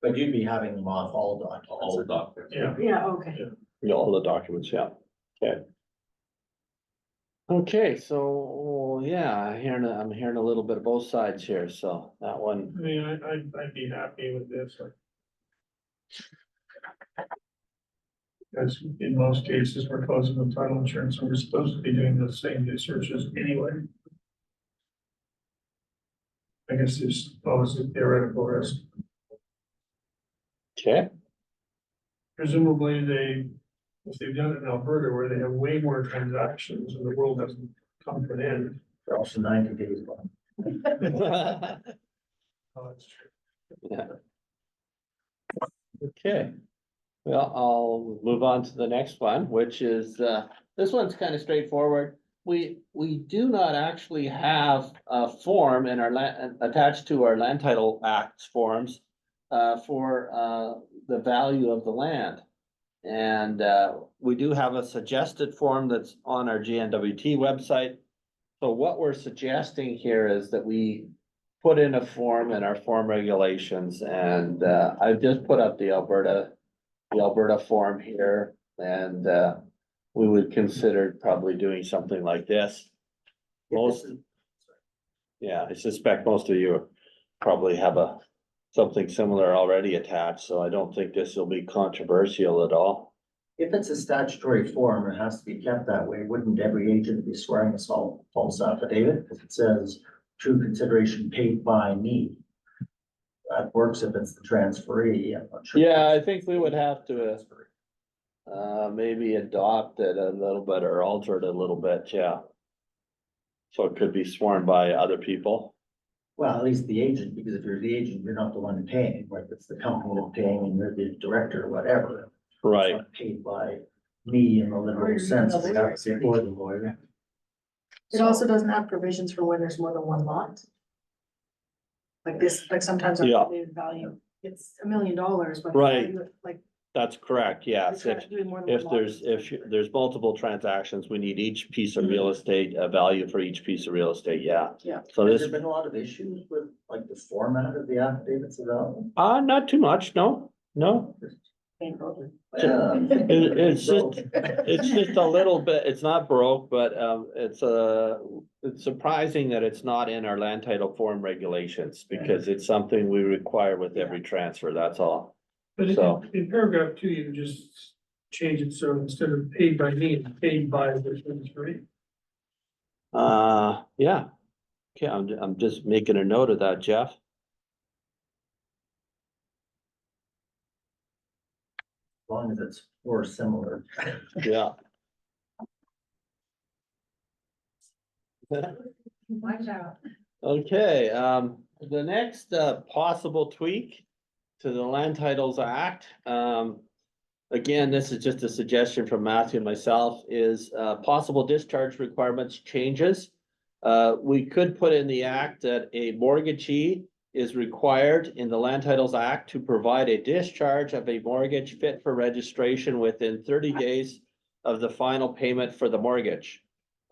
But you'd be having them off all documents. All the documents. Yeah. Yeah, okay. Yeah, all the documents, yeah, okay. Okay, so, yeah, I'm hearing a little bit of both sides here, so that one, I mean, I'd be happy with this. Because in most cases, we're closing the title insurance, and we're supposed to be doing the same day searches anyway. I guess there's always a theoretical risk. okay, Presumably if they've done it in Alberta where they have way more transactions and the world doesn't come to an end. They're also 90 days long. Oh, that's true. yeah. Okay, well, I'll move on to the next one, which is, this one's kind of straightforward. We do not actually have a form in our land, attached to our land title acts forms, for, the value of the land. And, we do have a suggested form that's on our GNWT website. So what we're suggesting here is that we put in a form in our form regulations, and I've just put up the Alberta form here, and we would consider probably doing something like this. Most, yeah, I suspect most of you probably have something similar already attached, so I don't think this will be controversial at all. If it's a statutory form, it has to be kept that way. Wouldn't every agent be swearing a false affidavit? Because it says true consideration paid by me. That works if it's the transferee. I'm not sure. Yeah, I think we would have to maybe adopt it a little bit or alter it a little bit, yeah. So it could be sworn by other people. Well, at least the agent, because if you're the agent, you're not the one paying, like it's the company that's paying and you're the director or whatever. It's Right, not paid by me in the literal sense. They have to say for the lawyer. It also doesn't have provisions for when there's more than one lot. Like this, like sometimes our Yeah. estimated value, it's $1 million, but. Right. Like. that's correct, yes. we're doing more than If one lot. there's multiple transactions, we need each piece of real estate, a value for each piece of real estate, yeah. Yeah. So Has this, there been a lot of issues with like the format of the affidavits about? not too much, no. Painful. It's just a little bit, it's not broke, but, it's surprising that it's not in our land title form regulations, because it's something we require with every transfer, that's all. But So- in paragraph 2, you can just change it, so instead of paid by me, it's paid by the transferee. Yeah. Okay, I'm just making a note of that, Jeff. As long as it's or similar. Yeah. Watch out. Okay, the next possible tweak to the Land Titles Act. Again, this is just a suggestion from Matthew and myself, is possible discharge requirements changes. We could put in the act that a mortgagee is required in the Land Titles Act to provide a discharge of a mortgage fit for registration within 30 days of the final payment for the mortgage.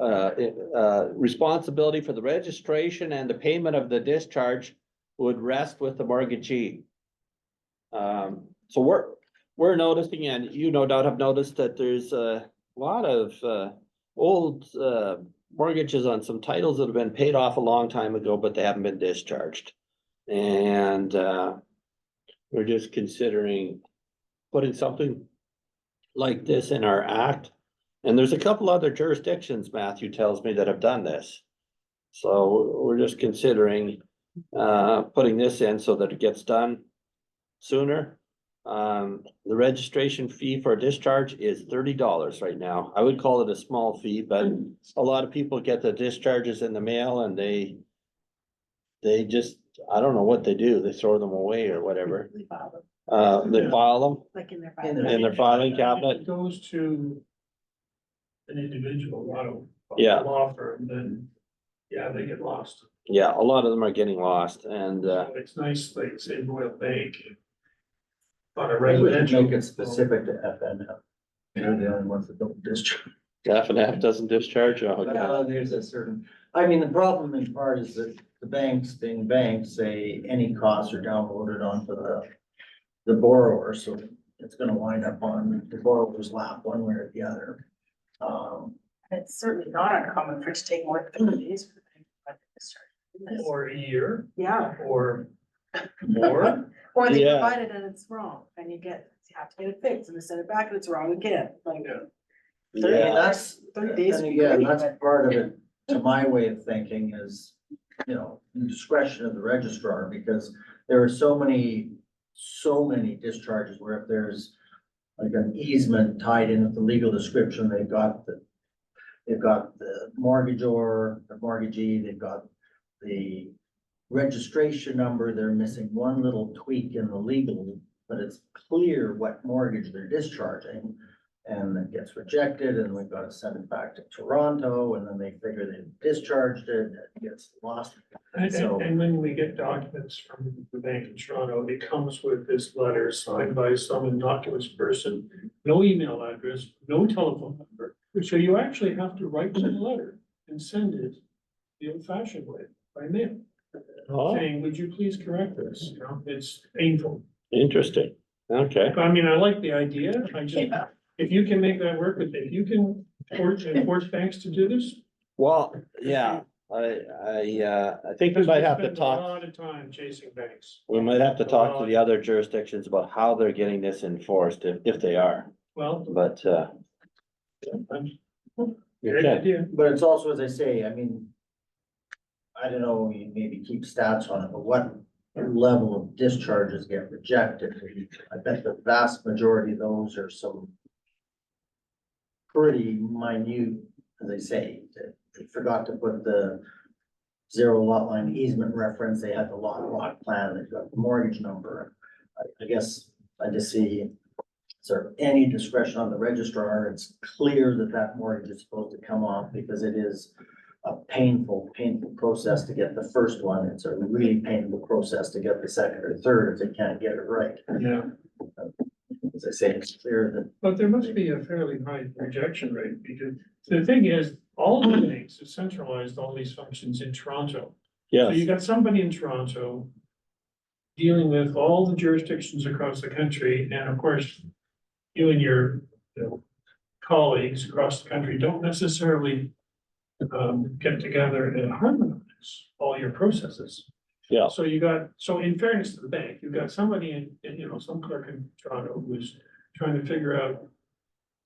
Responsibility for the registration and the payment of the discharge would rest with the mortgagee. So we're noticing, and you no doubt have noticed, that there's a lot of old mortgages on some titles that have been paid off a long time ago, but they haven't been discharged. And we're just considering putting something like this in our act. And there's a couple other jurisdictions, Matthew tells me, that have done this. So we're just considering putting this in so that it gets done sooner. The registration fee for a discharge is $30 right now. I would call it a small fee, but a lot of people get the discharges in the mail and they just, I don't know what they do. They throw them away or whatever. They file them, They file them like in their. In in their filing If cabinet. it goes to an individual, not a Yeah. law firm, then, yeah, they get lost. Yeah, a lot of them are getting lost, and It's nice, like, say, Royal Bank. On a I think we should residential. make it specific to FNF. They're the only ones that don't discharge. F&F doesn't discharge. Oh, okay. There's a certain, I mean, the problem in part is that the banks, being banks, say any costs are downloaded onto the borrower, so it's gonna wind up on the borrower's lap one way or the other. It's certainly not uncommon for it to take more than 30 days for the bank to discharge. Or a year, Yeah, or more. or they Yeah. provide it and it's wrong, and you have to get it fixed, and they send it back and it's wrong again, like. Yeah. I mean, Yeah, that's, 30 days. and would be again, great, that's but- part of it, to my way of thinking is, you know, the discretion of the registrar, because there are so many discharges where if there's like an easement tied in with the legal description, they've got the mortgagor, the mortgagee, they've got the registration number, they're missing one little tweak in the legal, but it's clear what mortgage they're discharging. And it gets rejected, and we've got to send it back to Toronto, and then they figure they've discharged it, it gets lost. So, And when we get documents from the Bank of Toronto, it comes with this letter signed by some innocuous person, no email address, no telephone number. So you actually have to write them a letter and send it the old fashioned way, by mail. Oh, saying, would you please correct this? You know, it's painful. interesting. Okay. I mean, I like the idea, I just, Yeah. if you can make that work, if you can force banks to do this. Well, yeah, I think we because might have to spend a talk, lot of time chasing banks. we might have to talk to the other jurisdictions about how they're getting this enforced, if they are, Well, but, great okay. idea. But it's also, as I say, I mean, I don't know, you maybe keep stats on it, but what level of discharges get rejected? I bet the vast majority of those are some pretty minute, as I say, they forgot to put the zero lot line easement reference, they had the lot plan, they've got the mortgage number. I guess I just see, is there any discretion on the registrar? It's clear that that mortgage is supposed to come off because it is a painful process to get the first one. It's a really painful process to get the second or third if they can't get it right. Yeah, As I say, it's clear that but there must be a fairly high rejection rate, because the thing is, all the banks have centralized all these functions in Toronto. So you Yes, got somebody in Toronto dealing with all the jurisdictions across the country, and of course, you and your, you know, colleagues across the country don't necessarily get together and harmonize all your processes. yeah, So so in fairness to the bank, you've got somebody in, you know, some clerk in Toronto who's trying to figure out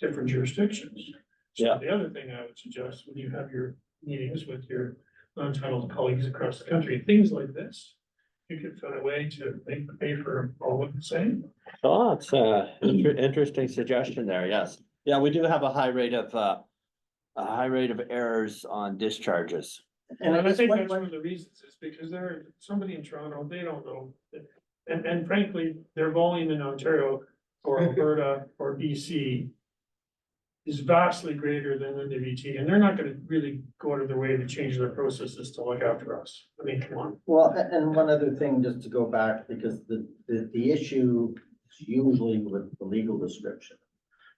different jurisdictions. So Yeah. the other thing I would suggest when you have your meetings with your non-titled colleagues across the country, things like this, you could find a way to make the paper all look the same. oh, it's interesting suggestion there, yes. Yeah, we do have a high rate of errors on discharges. And I guess think one- that's one of the reasons is because somebody in Toronto, they don't know. And frankly, their volume in Ontario or Alberta or BC is vastly greater than in the VT, and they're not gonna really go out of their way to change their processes to look after us. I mean, come on. Well, and one other thing, just to go back, because the issue is usually with the legal description.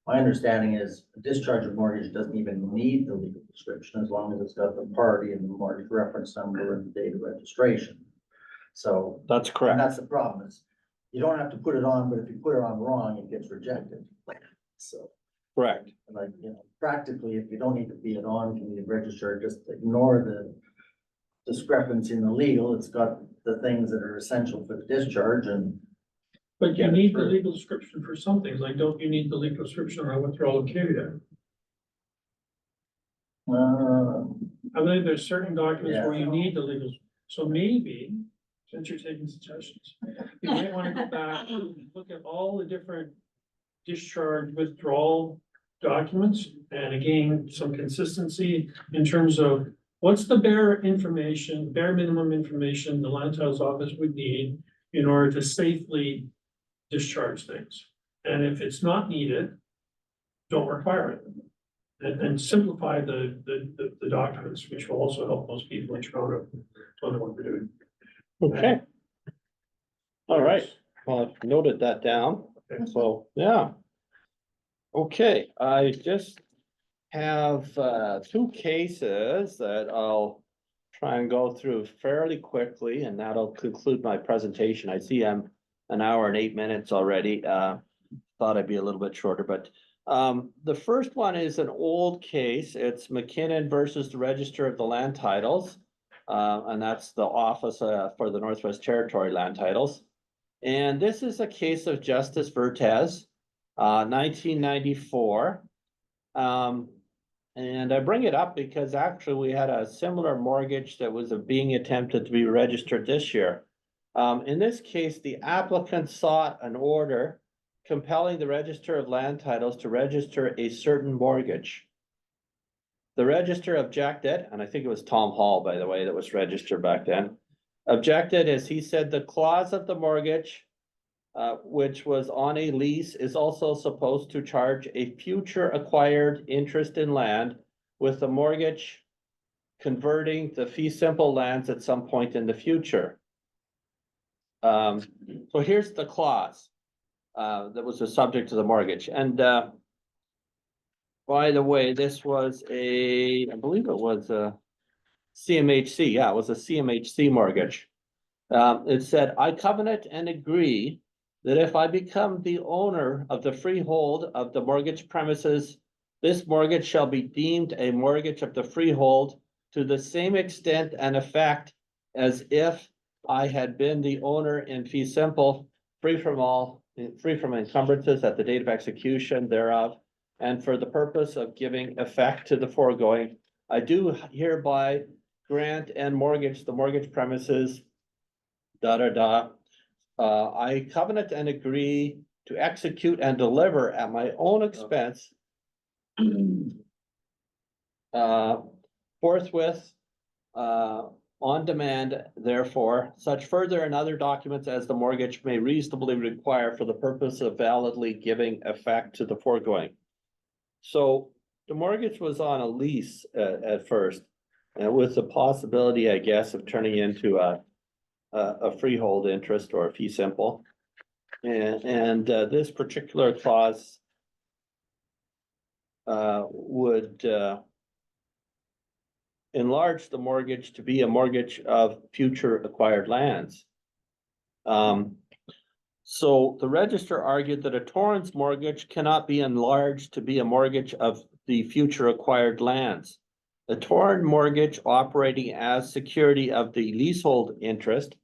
My understanding is a discharge of mortgage doesn't even need the legal description as long as it's got the party and the mortgage reference number and the date of registration. So, That's and correct. that's the problem is, you don't have to put it on, but if you put it on wrong, it gets rejected. So, Correct. like, you know, practically, if you don't need to be it on, can you register, just ignore the discrepancy in the legal, it's got the things that are essential for the discharge and. But you Yeah, need the sure. legal description for some things, like don't you need the legal description on withdrawal of caveat? I believe there's certain documents where you need the legal, so maybe, since you're taking suggestions, you might wanna go back and look at all the different discharge withdrawal documents, and again, some consistency in terms of what's the bare minimum information the land titles office would need in order to safely discharge things. And if it's not needed, don't require it. And simplify the documents, which will also help those people in Toronto to know what they're doing. Okay. All right, well, I've noted that down, so, yeah. Okay, I just have two cases that I'll try and go through fairly quickly, and that'll conclude my presentation. I see I'm an hour and 8 minutes already. Thought I'd be a little bit shorter, but the first one is an old case. It's McKinnon versus the Register of the Land Titles. And that's the office for the Northwest Territory Land Titles. And this is a case of Justice Vertes, 1994. And I bring it up because actually we had a similar mortgage that was being attempted to be registered this year. In this case, the applicant sought an order compelling the Register of Land Titles to register a certain mortgage. The register objected, and I think it was Tom Hall, by the way, that was registered back then, objected as he said the clause of the mortgage, which was on a lease, is also supposed to charge a future acquired interest in land with the mortgage converting the fee simple lands at some point in the future. So here's the clause that was the subject to the mortgage. And by the way, this was I believe it was a CMHC. Yeah, it was a CMHC mortgage. It said, I covenant and agree that if I become the owner of the freehold of the mortgage premises, this mortgage shall be deemed a mortgage of the freehold to the same extent and effect as if I had been the owner in fee simple, free from encumbrances at the date of execution thereof. And for the purpose of giving effect to the foregoing, I do hereby grant and mortgage the mortgage premises. I covenant and agree to execute and deliver at my own expense. Forthwith, on demand, therefore, such further and other documents as the mortgage may reasonably require for the purpose of validly giving effect to the foregoing. So the mortgage was on a lease at first, and with the possibility, I guess, of turning into a freehold interest or a fee simple. And this particular clause would enlarge the mortgage to be a mortgage of future acquired lands. So the registrar argued that a Torrance mortgage cannot be enlarged to be a mortgage of the future acquired lands. The Torrance mortgage operating as security of the leasehold interest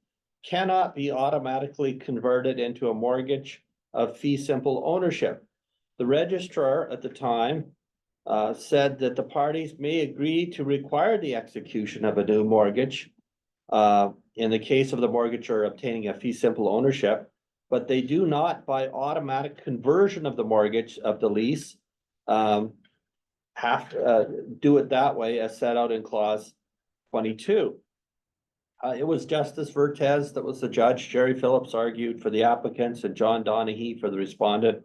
cannot be automatically converted into a mortgage of fee simple ownership. The registrar at the time said that the parties may agree to require the execution of a new mortgage in the case of the mortgagor obtaining a fee simple ownership, but they do not, by automatic conversion of the mortgage of the lease, have to do it that way as set out in clause 22. It was Justice Vertes that was the judge. Jerry Phillips argued for the applicants and John Donaghy for the respondent.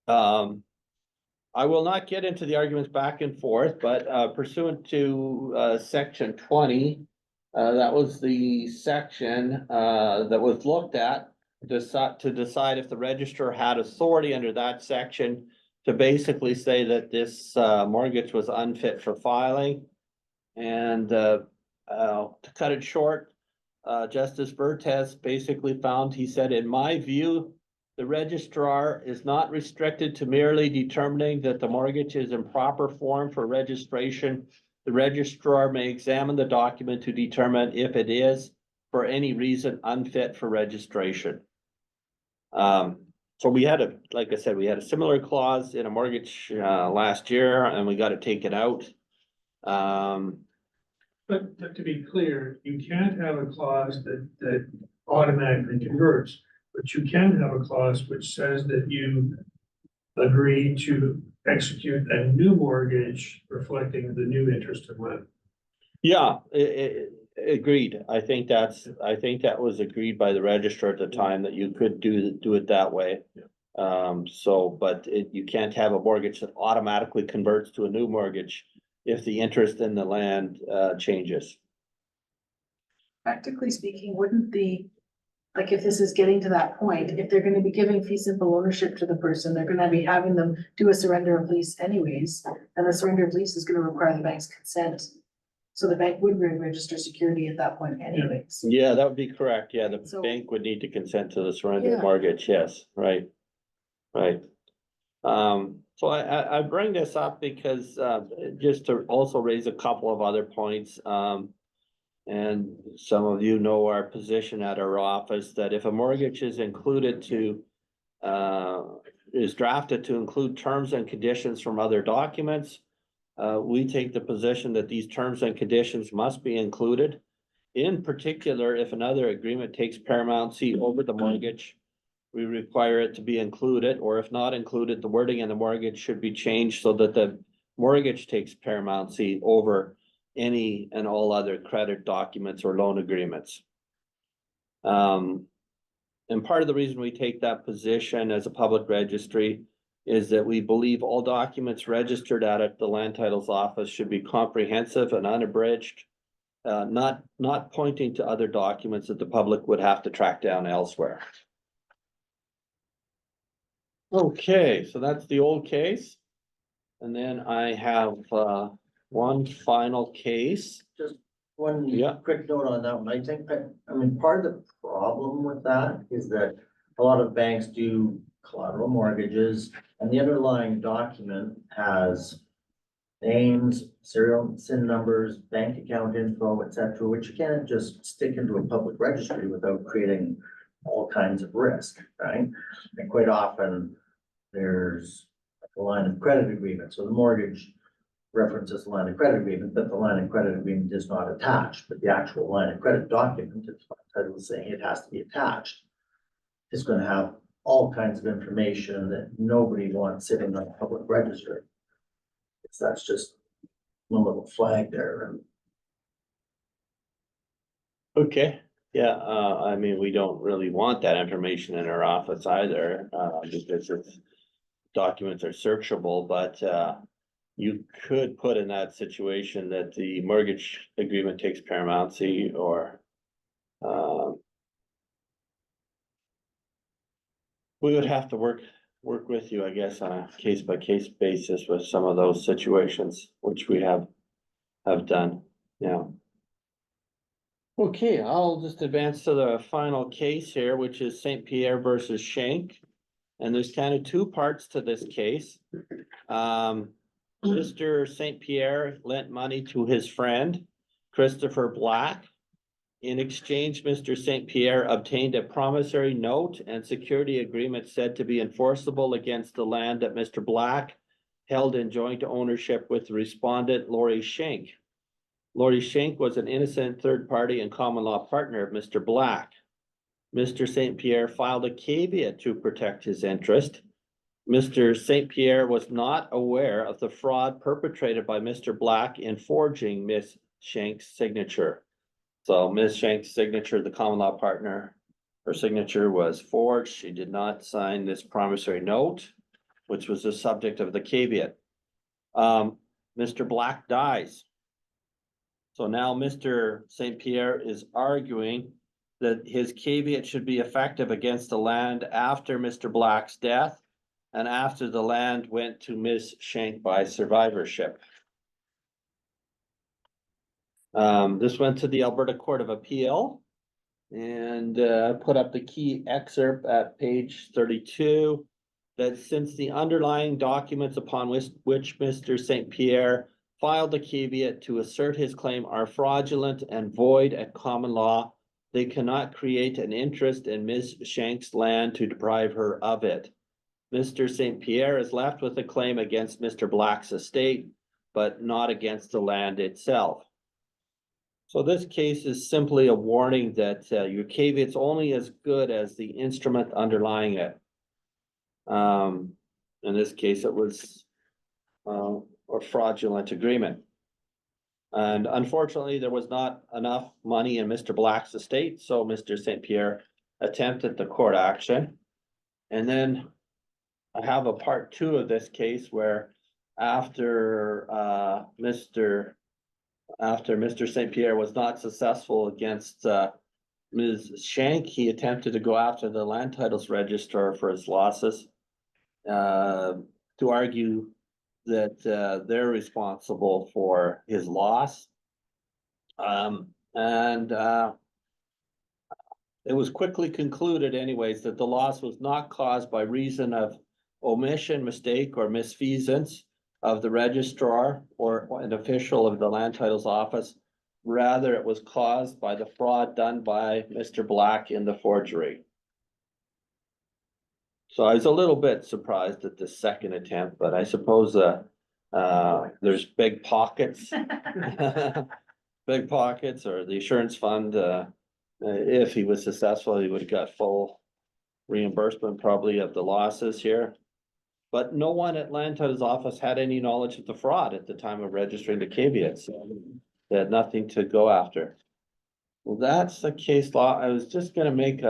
I will not get into the arguments back and forth, but pursuant to section 20, that was the section that was looked at to decide if the registrar had authority under that section to basically say that this mortgage was unfit for filing. And to cut it short, Justice Vertes basically found, he said, in my view, the registrar is not restricted to merely determining that the mortgage is in proper form for registration. The registrar may examine the document to determine if it is, for any reason, unfit for registration. So we had like I said, we had a similar clause in a mortgage last year, and we got it taken out. But to be clear, you can't have a clause that automatically converts, but you can have a clause which says that you agree to execute a new mortgage reflecting the new interest in land. Yeah, agreed. I think that was agreed by the registrar at the time that you could do it that way. But you can't have a mortgage that automatically converts to a new mortgage if the interest in the land changes. Practically speaking, wouldn't like if this is getting to that point, if they're gonna be giving fee simple ownership to the person, they're gonna be having them do a surrender of lease anyways. And the surrender of lease is gonna require the bank's consent. So the bank would register security at that point anyways. Yeah, that would be correct. Yeah, the So- bank would need to consent to the surrender Yeah. mortgage. Yes, right. Right. So I bring this up because just to also raise a couple of other points. And some of you know our position at our office that if a mortgage is included is drafted to include terms and conditions from other documents, we take the position that these terms and conditions must be included. In particular, if another agreement takes paramountcy over the mortgage, we require it to be included, or if not included, the wording in the mortgage should be changed so that the mortgage takes paramountcy over any and all other credit documents or loan agreements. And part of the reason we take that position as a public registry is that we believe all documents registered at the land titles office should be comprehensive and unabridged, not pointing to other documents that the public would have to track down elsewhere. Okay, so that's the old case. And then I have one final case. One Yeah. quick note on that one, I think that, I mean, part of the problem with that is that a lot of banks do collateral mortgages, and the underlying document has names, serial SIN numbers, bank account info, et cetera, which you can't just stick into a public registry without creating all kinds of risk, right? And quite often, there's a line of credit agreement, so the mortgage references the line of credit agreement, but the line of credit agreement is not attached, but the actual line of credit document, it's title saying it has to be attached. It's gonna have all kinds of information that nobody wants sitting on a public registry. That's just one little flag there, and Okay, yeah, I mean, we don't really want that information in our office either, because it's. Documents are searchable, but, you could put in that situation that the mortgage agreement takes paramountcy or, we would have to work with you, I guess, on a case by case basis with some of those situations, which we have done, yeah. Okay, I'll just advance to the final case here, which is St. Pierre versus Shank. And there's kind of two parts to this case. Mr. St. Pierre lent money to his friend, Christopher Black. In exchange, Mr. St. Pierre obtained a promissory note and security agreement said to be enforceable against the land that Mr. Black held in joint ownership with the respondent, Lori Shank. Lori Shank was an innocent third party and common law partner of Mr. Black. Mr. St. Pierre filed a caveat to protect his interest. Mr. St. Pierre was not aware of the fraud perpetrated by Mr. Black in forging Miss Shank's signature. So Ms. Shank's signature, the common law partner, her signature was forged. She did not sign this promissory note, which was the subject of the caveat. Mr. Black dies. So now Mr. St. Pierre is arguing that his caveat should be effective against the land after Mr. Black's death and after the land went to Ms. Shank by survivorship. This went to the Alberta Court of Appeal and put up the key excerpt at page 32 that since the underlying documents upon which Mr. St. Pierre filed the caveat to assert his claim are fraudulent and void at common law, they cannot create an interest in Ms. Shank's land to deprive her of it. Mr. St. Pierre is left with a claim against Mr. Black's estate, but not against the land itself. So this case is simply a warning that your caveat's only as good as the instrument underlying it. In this case, it was a fraudulent agreement. And unfortunately, there was not enough money in Mr. Black's estate, so Mr. St. Pierre attempted the court action. And then I have a part two of this case where after Mr. St. Pierre was not successful against Ms. Shank, he attempted to go after the land titles registrar for his losses to argue that they're responsible for his loss. It was quickly concluded anyways that the loss was not caused by reason of omission, mistake, or misfeasance of the registrar or an official of the land titles office. Rather, it was caused by the fraud done by Mr. Black in the forgery. So I was a little bit surprised at the second attempt, but I suppose there's big pockets. Big pockets, or the insurance fund, if he was successful, he would have got full reimbursement probably of the losses here. But no one at land titles office had any knowledge of the fraud at the time of registering the caveats. They had nothing to go after. Well, that's the case law. I was just gonna make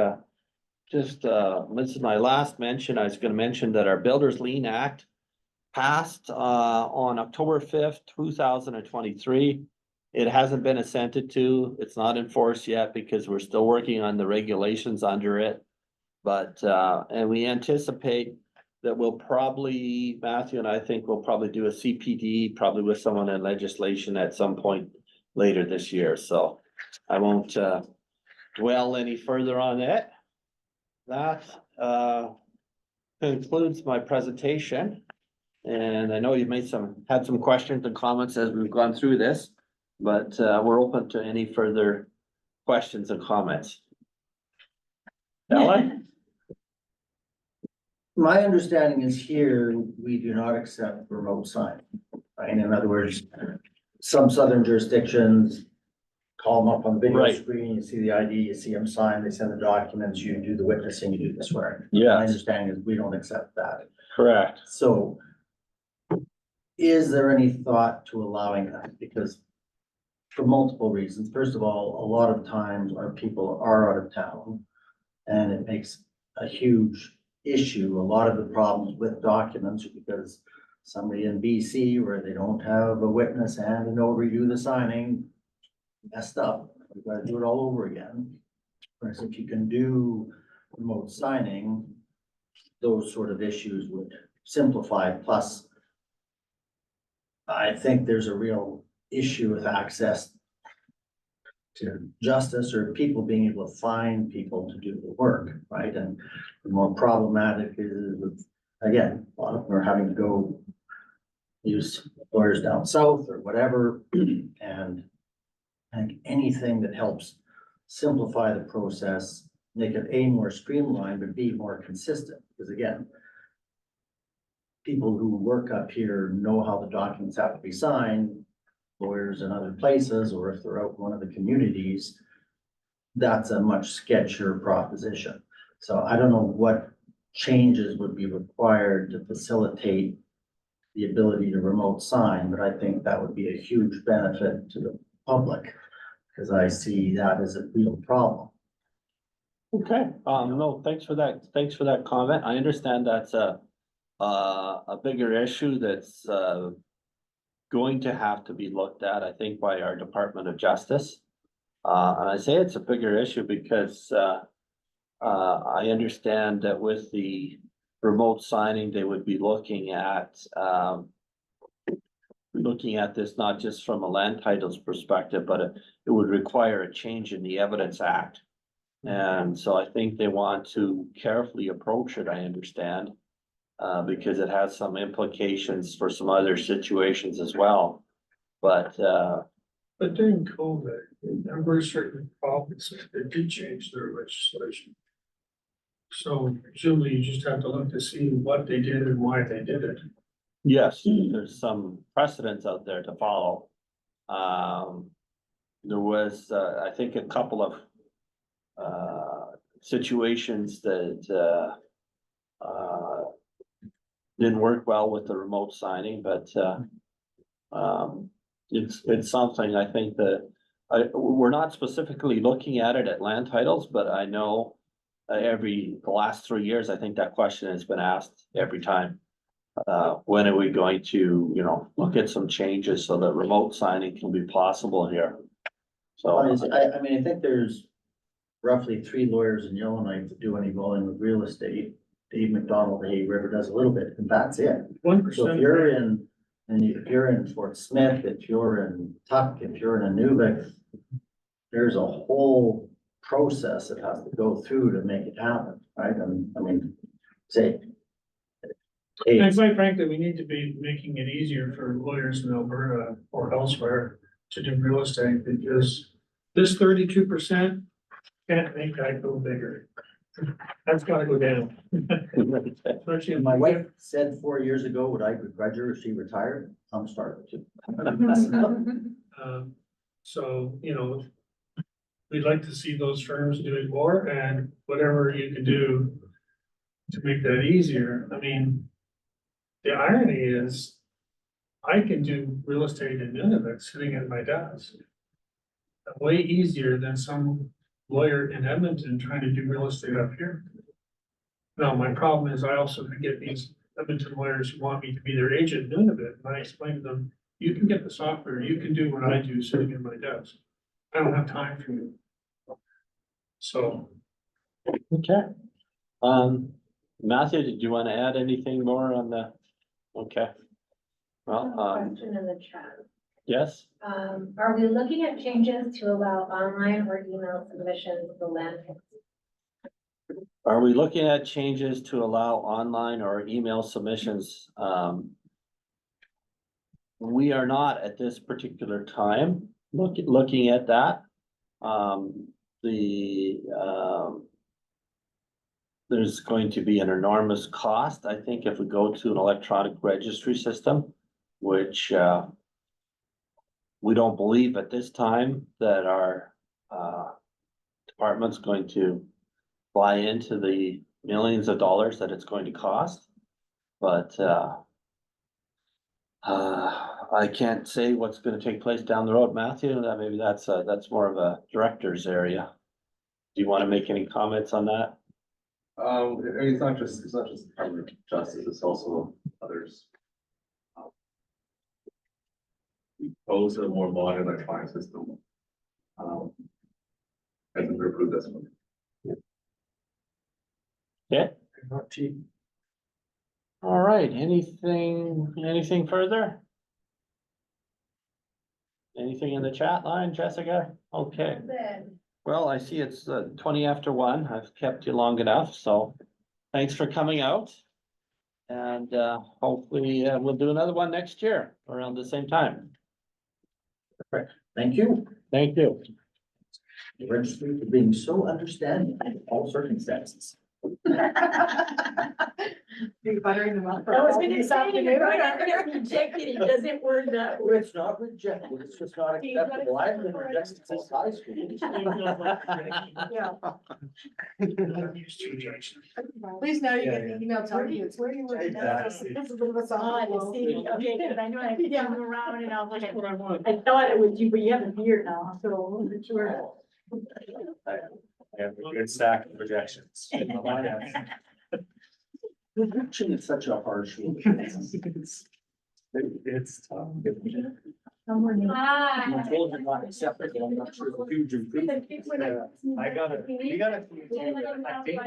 this is my last mention. I was gonna mention that our Builders Lien Act passed on October 5th, 2023. It hasn't been assented to. It's not enforced yet because we're still working on the regulations under it. But and we anticipate that we'll probably, Matthew and I think we'll probably do a CPD, probably with someone in legislation at some point later this year, so I won't dwell any further on it. That concludes my presentation. And I know you had some questions and comments as we've gone through this, but we're open to any further questions and comments. Ellen? My understanding is here, we do not accept remote signing. Right? In other words, some southern jurisdictions call them up on the video Right. screen, you see the ID, you see them sign, they send the documents, you do the witnessing, you do the swearing. My Yeah, understanding is we don't accept that. correct. So is there any thought to allowing that? Because for multiple reasons. First of all, a lot of times our people are out of town and it makes a huge issue. A lot of the problems with documents are because somebody in BC where they don't have a witness and a notary do the signing messed up. We've got to do it all over again. Whereas if you can do remote signing, those sort of issues would simplify. Plus, I think there's a real issue with access to justice or people being able to find people to do the work, right? And the more problematic is with, again, a lot of them are having to go use lawyers down south or whatever. And I think anything that helps simplify the process, make it A, more streamlined, but B, more consistent. Because again, people who work up here know how the documents have to be signed, lawyers in other places, or if they're out in one of the communities, that's a much sketchier proposition. So I don't know what changes would be required to facilitate the ability to remote sign, but I think that would be a huge benefit to the public, because I see that as a real problem. Okay, no, thanks for that comment. I understand that's a bigger issue that's going to have to be looked at, I think, by our Department of Justice. And I say it's a bigger issue because I understand that with the remote signing, they would be looking at this not just from a land titles perspective, but it would require a change in the Evidence Act. And so I think they want to carefully approach it, I understand, because it has some implications for some other situations as well. But during COVID, there were certain provinces that did change their legislation. So presumably you just have to look to see what they did and why they did it. yes, there's some precedents out there to follow. There was, I think, a couple of situations that didn't work well with the remote signing, but it's something I think that we're not specifically looking at it at land titles, but I know the last 3 years, I think that question has been asked every time. When are we going to, look at some changes so that remote signing can be possible here? So, I mean, I think there's roughly 3 lawyers in Yellowknife that do any volume of real estate. Dave McDonald, Hay River does a little bit, and that's it. So 1%. if you're in Fort Smith, if you're in Tuck, if you're in Inuvik, there's a whole process that has to go through to make it happen, right? And I mean, say. And quite frankly, we need to be making it easier for lawyers in Alberta or elsewhere to do real estate, because this 32% can't make that go bigger. That's gotta go down. Especially My wife said 4 years ago, would I begrudge her if she retired? I'm starting to. So, we'd like to see those firms doing more, and whatever you can do to make that easier. I mean, the irony is I can do real estate in Nunavut sitting at my desk. Way easier than some lawyer in Edmonton trying to do real estate up here. Now, my problem is I also get these Edmonton lawyers who want me to be their agent in Nunavut, and I explain to them, you can get the software, you can do what I do sitting at my desk. I don't have time for you. So, okay. Matthew, did you want to add anything more on the? Okay. Well, Question in the chat. Yes? Are we looking at changes to allow online or email submissions of the land? Are we looking at changes to allow online or email submissions? We are not at this particular time looking at that. There's going to be an enormous cost, I think, if we go to an electronic registry system, which, we don't believe at this time that our, department's going to buy into the millions of dollars that it's going to cost. But, I can't say what's gonna take place down the road, Matthew, that maybe that's more of a director's area. Do you wanna make any comments on that? I mean, it's not just the Department of Justice, it's also others. We propose a more modern electronic system. I think we approved this one. Okay, Not cheap. all right, anything further? Anything in the chat line, Jessica? Okay, well, I see it's 20 after 1. I've kept you long enough, so thanks for coming out. And hopefully we'll do another one next year around the same time. Thank you, Thank you. the registry, for being so understanding in all circumstances. You're buttering them up. I was gonna say, you're not gonna reject it, it doesn't work that way. It's not rejected, it's just not acceptable. I've been rejected since high school. Yeah. Use two injections. Please know you get an email telling you it's where you were. Exactly. This is a bit of a Ah, soft the blow. city, okay, because I know I put them around and I was That's like, what I want. I thought it was you, but you have a beard now, so I wasn't sure. I have a good stack of rejections. Rejection is such a harsh word. It's tough. Hi. I'm told you're not accepted, I'm not sure it's a huge improvement. I gotta, we gotta. I think.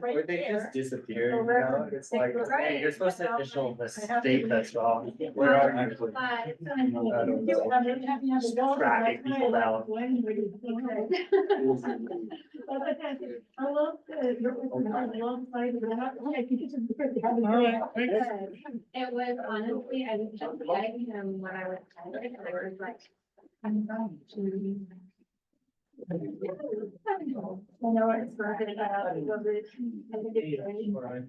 Or they just disappear, you know, it's like, hey, you're supposed to initial the state that's wrong, where are you? I don't know. Tracking people down. I love alongside of that. I think it's important to have a All right, great- thanks. It was honestly, I was just getting him when I was tired, and I was like, I'm going to. I know it's not gonna cut out, because it- I think it's great.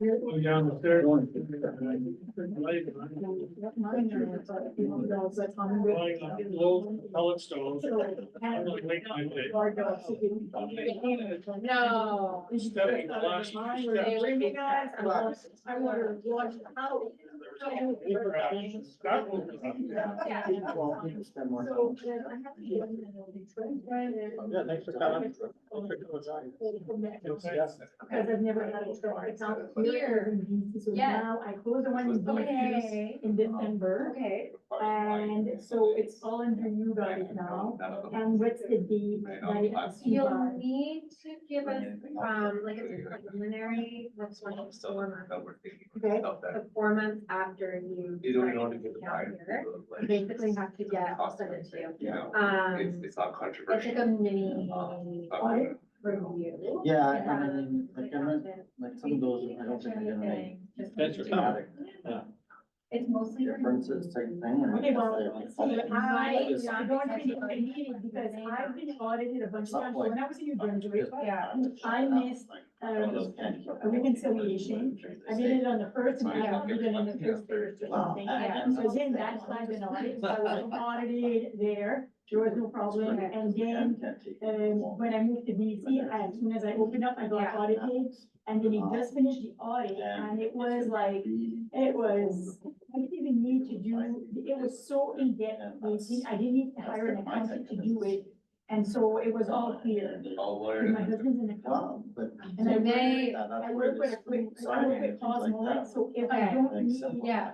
Going down the third. Mine are, but, you know, those that come with- Going on low pellet stoves. So, I'm gonna make my way. guard dogs, so you can- No. Stepping last- Mine were the ring guys, I want to watch how. That will be up. Yeah. Well, we can spend more time. So, then I have to get in and- Yeah, thanks for coming. Because I've never had a truck account here in DC, so Yes. now I closed the one in DC Okay. in December. Okay. And so it's all under you guys now, and what's the date that it has to You'll buy? need to give us, like a preliminary, that's one of the 4 months. Okay. The 4 months after you. You don't start want to your get the account buy. here, you basically have to get, I'll send it to you. You know, It's it's not like controversial. a mini Audit. review. Yeah, I mean, like some of those, I don't think I'm gonna make Thanks for dramatic It's mostly. differences type thing. Okay, well, see, I don't Right. think I need it because I've been audited a bunch of times, so when I was in New Brunswick, Yeah. I missed, a reconciliation. I did it on the first and I did it on the first Thursday or something. Yeah. So then that's why I've been audited, so I was audited there, there was no problem, and then, when I moved to BC, as soon as I opened up, I got Yeah. audited. And then he just finished the audit, and it was like, I didn't even need to do, it was so in-depth, I didn't need to hire an accountant to do it. And so it was all clear, All because my lawyers. husband's an accountant, But. and I They- I work with a quick, I work with Paul's Mullet, so if I Okay. don't need, Yeah.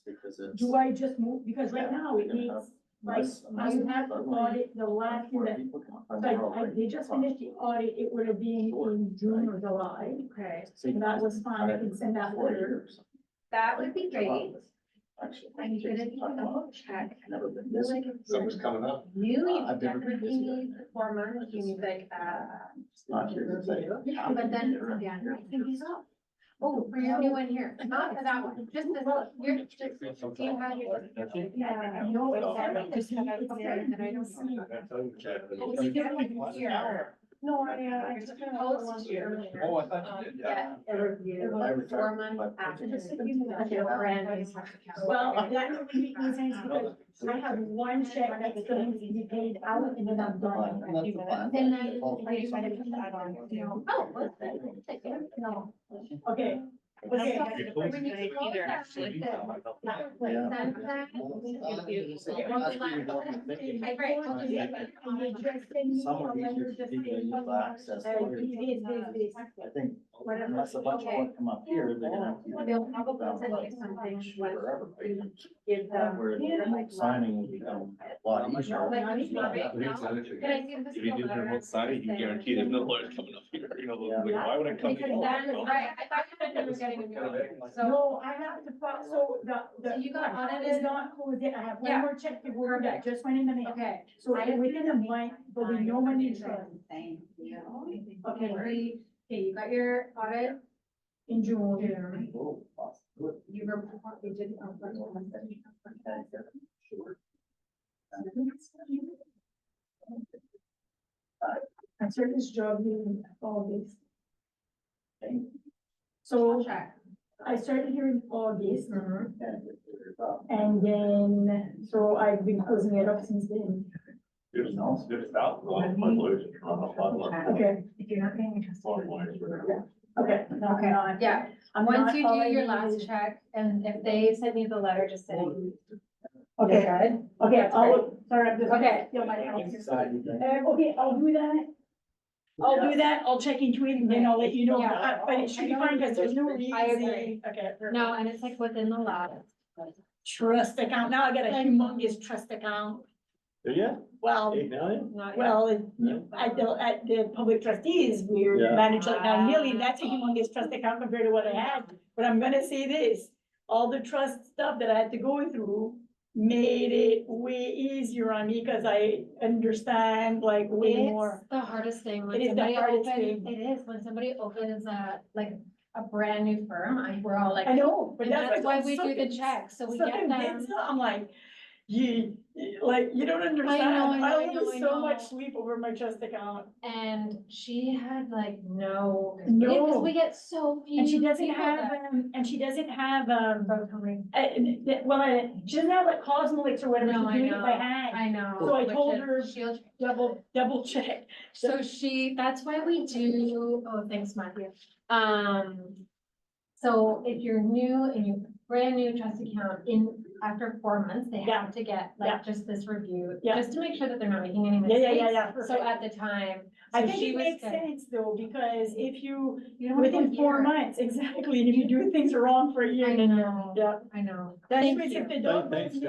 Because it's. do I just move, because right now it needs, like, I have to audit the last year that, they just finished the audit, it would have been in June or July. Okay, And that was fine, I can send that order. that would be great. And you didn't double check. Never been busy. Like, if Summer's you're coming up. new, you I've never been definitely busy. need 4 months, you need like, Not here to say. but then, yeah, I think he's up. Oh, for your new one here, not for that one, just this, you're just, do you have your? Yeah, no, it's not. Just have it there that I don't see. Oh, so you get one here. No, I You're supposed to earlier. Oh, I thought you did, yeah. Get a review I 4 retired. months after this. Brand new tax account. Well, that doesn't make any sense because I have one check that's going to be paid out and then I'm done. And then I just wanted to put that on, you know, oh, what's that? No. Okay. When Okay. you close that, like this, send that. Some of these are illegal access. I think unless a bunch of them come up here, they're gonna have to. They'll probably send you something Forever. give them. Where signing will become a lot easier. Like, I mean, right now, can I give this? If you do the remote signing, you guarantee there's no lawyers coming up here, you know, like, why would I come? Because that is right, I thought you said you were getting a new one, so. No, I have to, so So you got audit audited? is not closed yet. I have Yeah. one more check to go that just went in the mail. Okay. So within a month, there'll be no money in trust Thank you. Okay, you got your audit in June. You report, you did. I started this job in August. So Check. I started here in August Mhm. and then, so I've been closing it up since then. Good stuff, good stuff. My lawyers are trying to find one. Okay, If you're not paying attention. okay. No, I'm not. Yeah, I'm once not you do already- your last check, and if they send you the letter, just saying. Okay, You're good. okay, That's I'll, sorry, I'm just. Okay. Steal my house. Okay, I'll do that. I'll do that, I'll check into it and then I'll let you know, Yeah. but it should be fine, because there's no reason. I agree. Okay. No, and it's like within the law. Trust account, now I got a humongous trust account, Yeah, well, 8 million? Not yet. well, at the public trustees, we're Yeah. managed like 9 million, that's a humongous trust account compared to what I had. But I'm gonna say this, all the trust stuff that I had to go through made it way easier on me, cause I understand like way more. It's the hardest thing It when is the somebody hardest opens, thing. it is, when somebody opens a brand new firm, we're all like. I know, but And that's why I'm we do the sucking- checks, so we sucking get them. dicks up. I'm like, you don't understand, I I know, lose I so know. much sleep over my trust account. And she had like no. No. Because we get so few. And she doesn't people have, that- she doesn't have, she doesn't have like Cosmolix or whatever, No, she's I doing it know, by hand, I know. So I which told is- her- she'll- double check. So that's why we do, oh, thanks, Matthew. So if you're new and you brand new trust account after 4 months, they Yeah. have to get Yeah. like just this review. Yeah. Just to make sure that they're not making any Yeah, mistakes. yeah, So perfect. at the time. I so think she it was makes good. sense though, because if you, You don't wanna go within 4 here. months, exactly, and if you do things wrong for a year, I then, know, yeah. I know. That's Thank what you. if the dog Thanks, goes